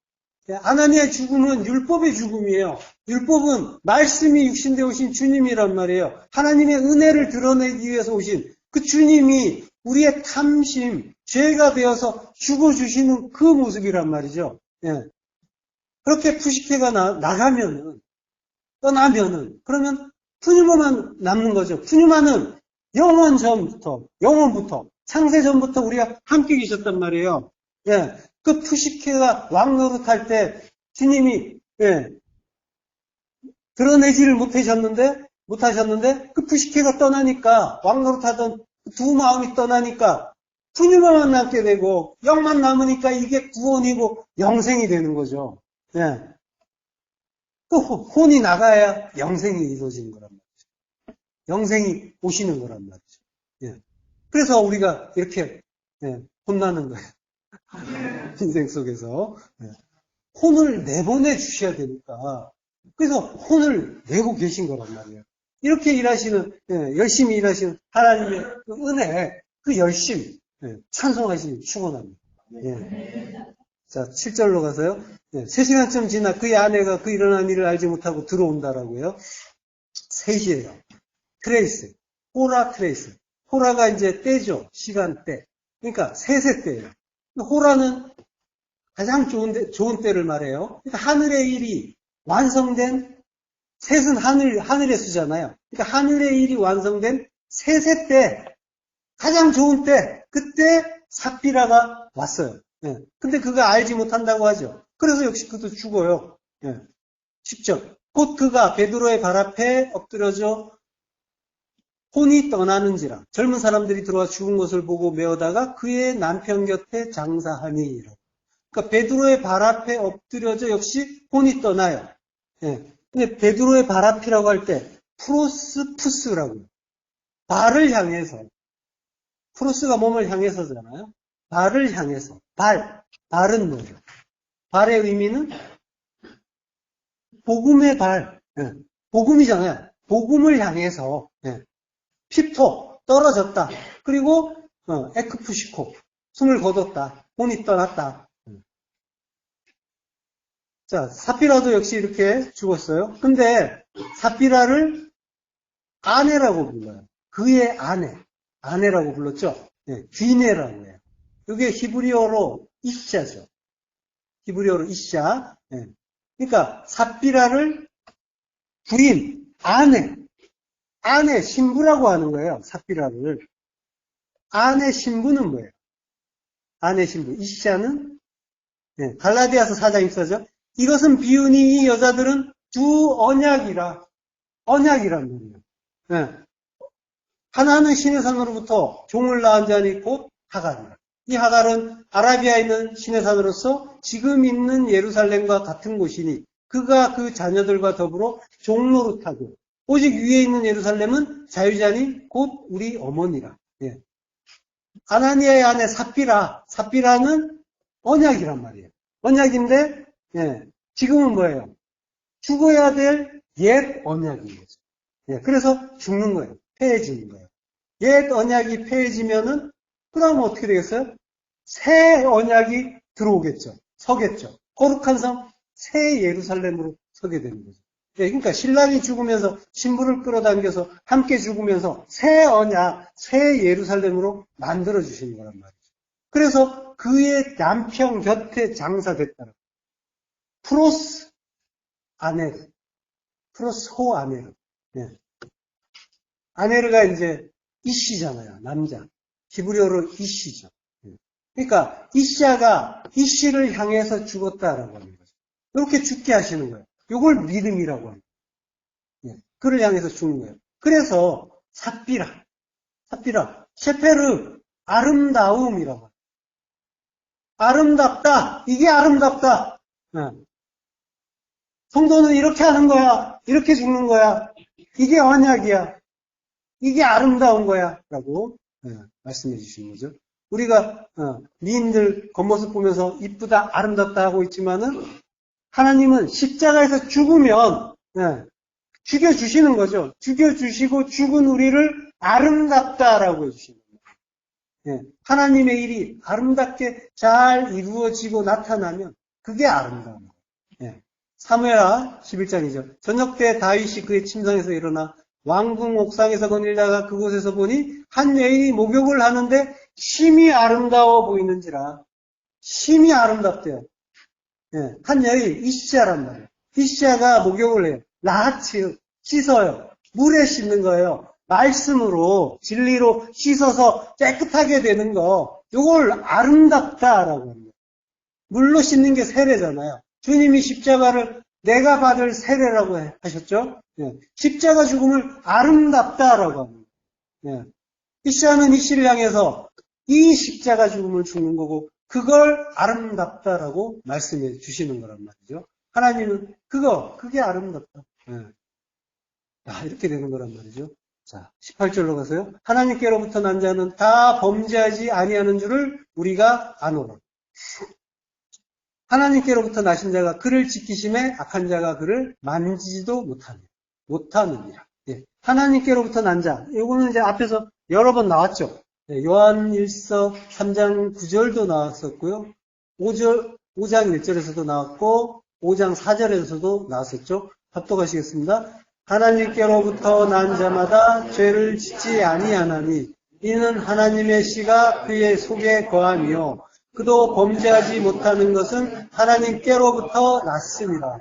아나니아의 죽음은 율법의 죽음이에요. 율법은 말씀이 육신되어 오신 주님이란 말이에요. 하나님의 은혜를 드러내기 위해서 오신 그 주님이 우리의 탐심, 죄가 되어서 죽어주시는 그 모습이란 말이죠. 그렇게 푸시케가 나가면은, 떠나면은, 그러면 푸뉴마만 남는 거죠. 푸뉴마는 영원부터, 창세 전부터 우리가 함께 계셨단 말이에요. 그 푸시케가 왕 노릇할 때 주님이 드러내지를 못하셨는데 그 푸시케가 떠나니까 왕 노릇하던 두 마음이 떠나니까 푸뉴마만 남게 되고 영만 남으니까 이게 구원이고 영생이 되는 거죠. 그 혼이 나가야 영생이 이루어지는 거란 말이죠. 영생이 오시는 거란 말이죠. 그래서 우리가 이렇게 혼나는 거예요. 인생 속에서 혼을 내보내 주셔야 되니까 그래서 혼을 내고 계신 거란 말이에요. 이렇게 일하시는 열심히 일하시는 하나님의 그 은혜, 그 열심 찬송하시니 축원합니다. 자 7절로 가서요. 3시간쯤 지나 그의 아내가 그 일어난 일을 알지 못하고 들어온다라고요. 3시예요. 트레이스, 호라 트레이스. 호라가 이제 때죠. 시간대. 그러니까 세세때예요. 호라는 가장 좋은 때를 말해요. 그러니까 하늘의 일이 완성된 셋은 하늘의 수잖아요. 그러니까 하늘의 일이 완성된 셋의 때, 가장 좋은 때, 그때 삽비라가 왔어요. 예. 근데 그가 알지 못한다고 하죠. 그래서 역시 그도 죽어요. 예. 10절. 곧 그가 베드로의 발 앞에 엎드려져 혼이 떠나는지라. 젊은 사람들이 들어와 죽은 것을 보고 메어다가 그의 남편 곁에 장사하니라. 그러니까 베드로의 발 앞에 엎드려져 역시 혼이 떠나요. 예. 근데 베드로의 발 앞이라고 할 때 프로스푸스라고요. 발을 향해서. 프로스가 몸을 향해서잖아요. 발을 향해서. 발은 뭐예요? 발의 의미는 복음의 발. 예. 복음이잖아요. 복음을 향해서. 예. 피토 떨어졌다. 그리고 에크푸시코 숨을 거뒀다. 혼이 떠났다. 자, 삽비라도 역시 이렇게 죽었어요. 근데 삽비라를 아내라고 불러요. 그의 아내라고 불렀죠. 네, 귀네라고 해요. 이게 히브리어로 이샤죠. 히브리어로 이샤. 네. 그러니까 삽비라를 부인, 아내 신부라고 하는 거예요. 삽비라를. 아내 신부는 뭐예요? 아내 신부. 이샤는 네, 갈라디아서 4장 14절. 이것은 비유니 이 여자들은 두 언약이란 말이에요. 네. 하나는 신의 산으로부터 종을 낳은 자니 곧 하갈이라. 이 하갈은 아라비아에 있는 신의 산으로서 지금 있는 예루살렘과 같은 곳이니 그가 그 자녀들과 더불어 종노릇하고 오직 위에 있는 예루살렘은 자유자니 곧 우리 어머니라. 예. 아나니아의 아내 삽비라는 언약이란 말이에요. 언약인데 예. 지금은 뭐예요? 죽어야 될 옛 언약인 거죠. 예. 그래서 죽는 거예요. 폐해지는 거예요. 옛 언약이 폐해지면은 그 다음은 어떻게 되겠어요? 새 언약이 들어오겠죠. 서겠죠. 거룩한 성 새 예루살렘으로 서게 되는 거죠. 예, 그러니까 신랑이 죽으면서 신부를 끌어당겨서 함께 죽으면서 새 언약, 새 예루살렘으로 만들어 주시는 거란 말이죠. 그래서 그의 남편 곁에 장사됐다는 프로스 아네르, 프로스 호 아네르. 예. 아네르가 이제 이씨잖아요. 남자. 히브리어로 이씨죠. 예. 그러니까 이씨가 이씨를 향해서 죽었다라고 하는 거죠. 이렇게 죽게 하시는 거예요. 이걸 믿음이라고 합니다. 예. 그를 향해서 죽는 거예요. 그래서 삽비라, 셰페르, 아름다움이라고 합니다. 아름답다. 이게 아름답다. 예. 성도는 이렇게 하는 거야. 이렇게 죽는 거야. 이게 언약이야. 이게 아름다운 거야. 라고 말씀해 주시는 거죠. 우리가 미인들 겉모습 보면서 이쁘다, 아름답다 하고 있지만은 하나님은 십자가에서 죽으면 죽여주시는 거죠. 죽여주시고 죽은 우리를 아름답다라고 해주시는 거예요. 하나님의 일이 아름답게 잘 이루어지고 나타나면 그게 아름다운 거예요. 사무엘하 11장이죠. 저녁 때 다윗이 그의 침상에서 일어나 왕궁 옥상에서 거닐다가 그곳에서 보니 한 여인이 목욕을 하는데 심히 아름다워 보이는지라. 심히 아름답대요. 한 여인, 이시아란 말이에요. 이시아가 목욕을 해요. 라하츠, 씻어요. 물에 씻는 거예요. 말씀으로, 진리로 씻어서 깨끗하게 되는 거, 이걸 아름답다라고 합니다. 물로 씻는 게 세례잖아요. 주님이 십자가를 내가 받을 세례라고 하셨죠? 십자가 죽음을 아름답다라고 합니다. 이시아는 이씨를 향해서 이 십자가 죽음을 죽는 거고 그걸 아름답다라고 말씀해 주시는 거란 말이죠. 하나님은 그게 아름답다. 이렇게 되는 거란 말이죠. 자, 18절로 가서요. 하나님께로부터 난 자는 다 범죄하지 아니하는 줄을 우리가 아노라. 하나님께로부터 나신 자가 그를 지키심에 악한 자가 그를 만지지도 못하느니라. 하나님께로부터 난 자. 이거는 이제 앞에서 여러 번 나왔죠. 요한 1서 3장 9절도 나왔었고요. 5장 1절에서도 나왔고 5장 4절에서도 나왔었죠. 합독하시겠습니다. 하나님께로부터 난 자마다 죄를 짓지 아니하나니 이는 하나님의 씨가 그의 속에 거함이요 그도 범죄하지 못하는 것은 하나님께로부터 났습니다.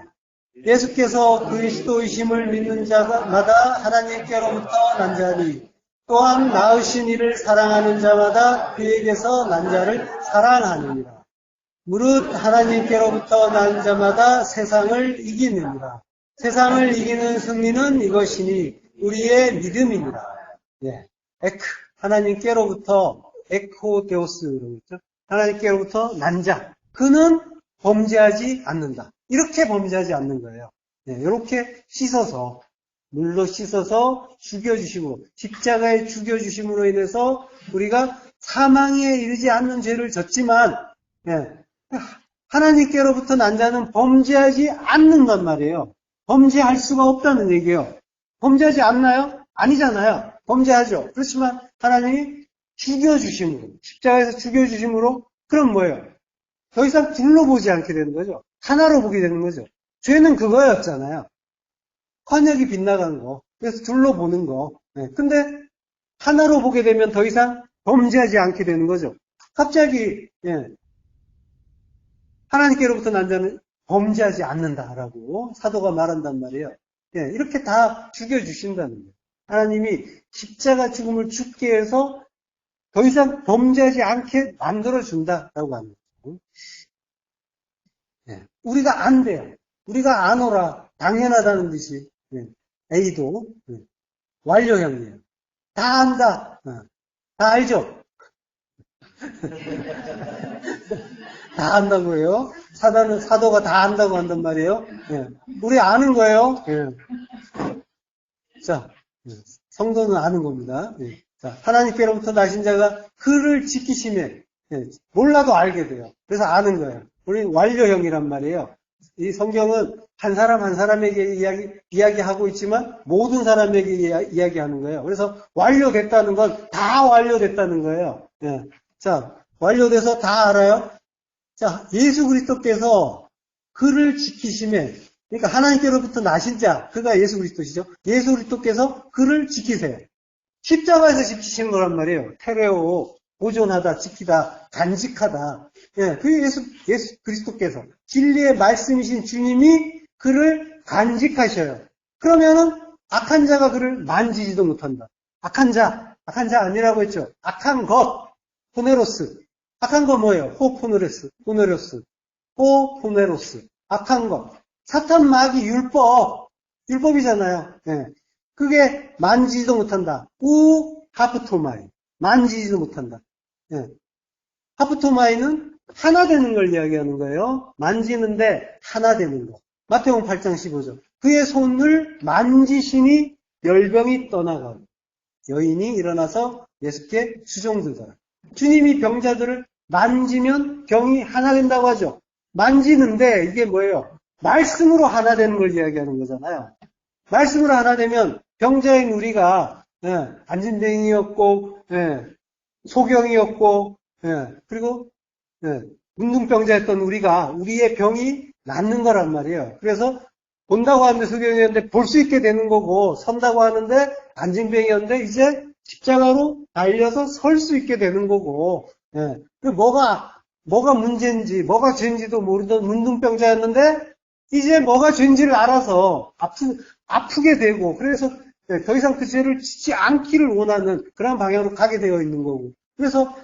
예수께서 그리스도이심을 믿는 자마다 하나님께로부터 난 자니 또한 낳으신 이를 사랑하는 자마다 그에게서 난 자를 사랑하느니라. 무릇 하나님께로부터 난 자마다 세상을 이기느니라. 세상을 이기는 승리는 이것이니 우리의 믿음이니라. 예. 하나님께로부터 에코데오스라고 했죠. 하나님께로부터 난 자. 그는 범죄하지 않는다. 이렇게 범죄하지 않는 거예요. 예, 이렇게 씻어서, 물로 씻어서 죽여주심으로, 십자가에 죽여주심으로 인해서 우리가 사망에 이르지 않는 죄를 졌지만, 예, 하나님께로부터 난 자는 범죄하지 않는단 말이에요. 범죄할 수가 없다는 얘기예요. 범죄하지 않나요? 아니잖아요. 범죄하죠. 그렇지만 하나님이 죽여주심으로, 십자가에서 죽여주심으로, 그럼 뭐예요? 더 이상 둘러보지 않게 되는 거죠. 하나로 보게 되는 거죠. 죄는 그거였잖아요. 환역이 빗나간 거. 그래서 둘러보는 거. 네. 근데 하나로 보게 되면 더 이상 범죄하지 않게 되는 거죠. 갑자기 예. 하나님께로부터 난 자는 범죄하지 않는다라고 사도가 말한단 말이에요. 예. 이렇게 다 죽여주신다는 거예요. 하나님이 십자가 죽음을 죽게 해서 더 이상 범죄하지 않게 만들어준다라고 합니다. 예. 우리가 안 돼요. 우리가 안 오라. 당연하다는 듯이. 예. A도 예. 완료형이에요. 다 안다. 다 알죠? 다 안다고요. 사도가 다 안다고 한단 말이에요. 예. 우리 아는 거예요. 예. 자, 성도는 아는 겁니다. 예. 자, 하나님께로부터 나신 자가 그를 지키심에 예. 몰라도 알게 돼요. 그래서 아는 거예요. 우리는 완료형이란 말이에요. 이 성경은 한 사람 한 사람에게 이야기하고 있지만 모든 사람에게 이야기하는 거예요. 그래서 완료됐다는 건 다 완료됐다는 거예요. 예. 자, 완료돼서 다 알아요. 자, 예수 그리스도께서 그를 지키심에, 그러니까 하나님께로부터 나신 자, 그가 예수 그리스도시죠. 예수 그리스도께서 그를 지키세요. 십자가에서 지키시는 거란 말이에요. 테레오, 보존하다, 지키다, 간직하다. 예, 그 예수 그리스도께서 진리의 말씀이신 주님이 그를 간직하셔요. 그러면은 악한 자가 그를 만지지도 못한다. 악한 자 아니라고 했죠. 악한 것, 포네로스. 악한 거 뭐예요? 호포네로스. 악한 것. 사탄 마귀 율법이잖아요. 예. 그게 만지지도 못한다. 하프토마이. 만지지도 못한다. 예. 하프토마이는 하나 되는 걸 이야기하는 거예요. 만지는데 하나 되는 거. 마태복음 8장 15절. 그의 손을 만지시니 열병이 떠나가고 여인이 일어나서 예수께 수종들더라. 주님이 병자들을 만지면 병이 하나 된다고 하죠. 만지는데 이게 뭐예요? 말씀으로 하나 되는 걸 이야기하는 거잖아요. 말씀으로 하나 되면 병자인 우리가 안진뱅이였고 소경이었고 그리고 문둥병자였던 우리의 병이 낫는 거란 말이에요. 그래서 본다고 하는데 소경이었는데 볼 수 있게 되는 거고 선다고 하는데 안진뱅이였는데 이제 십자가로 달려서 설 수 있게 되는 거고 뭐가 문제인지 뭐가 죄인지도 모르던 문둥병자였는데 이제 뭐가 죄인지를 알아서 아프게 되고 그래서 더 이상 그 죄를 짓지 않기를 원하는 그런 방향으로 가게 되어 있는 거고 그래서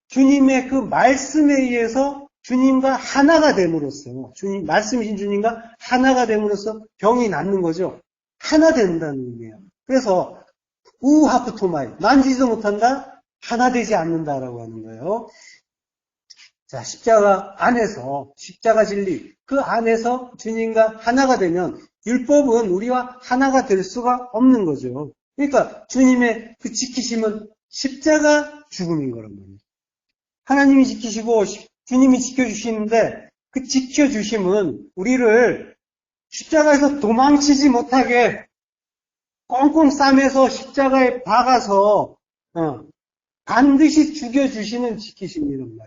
주님의 그 말씀에 의해서 주님과 하나가 됨으로써 말씀이신 주님과 하나가 됨으로써 병이 낫는 거죠. 하나 된다는 의미예요. 그래서 우하프토마이 만지지도 못한다 하나 되지 않는다라고 하는 거예요. 자, 십자가 안에서 십자가 진리 그 안에서 주님과 하나가 되면 율법은 우리와 하나가 될 수가 없는 거죠. 그러니까 주님의 그 지키심은 십자가 죽음인 거란 말이에요. 하나님이 지키시고 주님이 지켜주시는데 그 지켜주심은 우리를 십자가에서 도망치지 못하게 꽁꽁 싸매서 십자가에 박아서 반드시 죽여주시는 지키심이란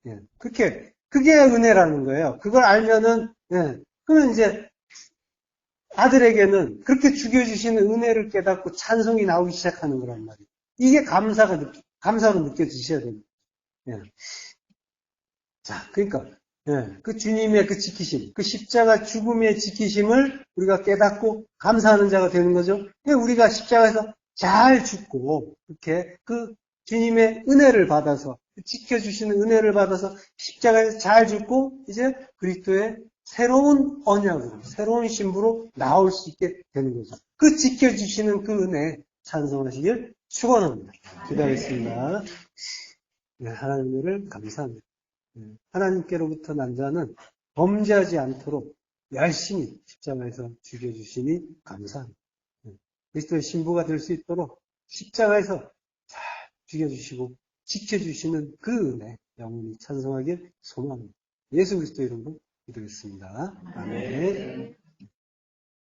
말이에요. 그게 은혜라는 거예요. 그걸 알면은 그러면 이제 아들에게는 그렇게 죽여주시는 은혜를 깨닫고 찬송이 나오기 시작하는 거란 말이에요. 이게 감사로 느껴지셔야 됩니다. 자, 그러니까 예, 그 주님의 그 지키심, 그 십자가 죽음의 지키심을 우리가 깨닫고 감사하는 자가 되는 거죠. 우리가 십자가에서 잘 죽고, 이렇게 그 주님의 은혜를 받아서, 지켜주시는 은혜를 받아서 십자가에서 잘 죽고, 이제 그리스도의 새로운 언약으로, 새로운 신부로 나올 수 있게 되는 거죠. 그 지켜주시는 그 은혜 찬송하시길 축원합니다. 기도하겠습니다. 네, 하나님을 감사합니다. 하나님께로부터 난 자는 범죄하지 않도록 열심히 십자가에서 죽여주시니 감사합니다. 그리스도의 신부가 될 수 있도록 십자가에서 잘 죽여주시고 지켜주시는 그 은혜 영원히 찬송하길 소망합니다. 예수 그리스도 이름으로 기도했습니다. 아멘.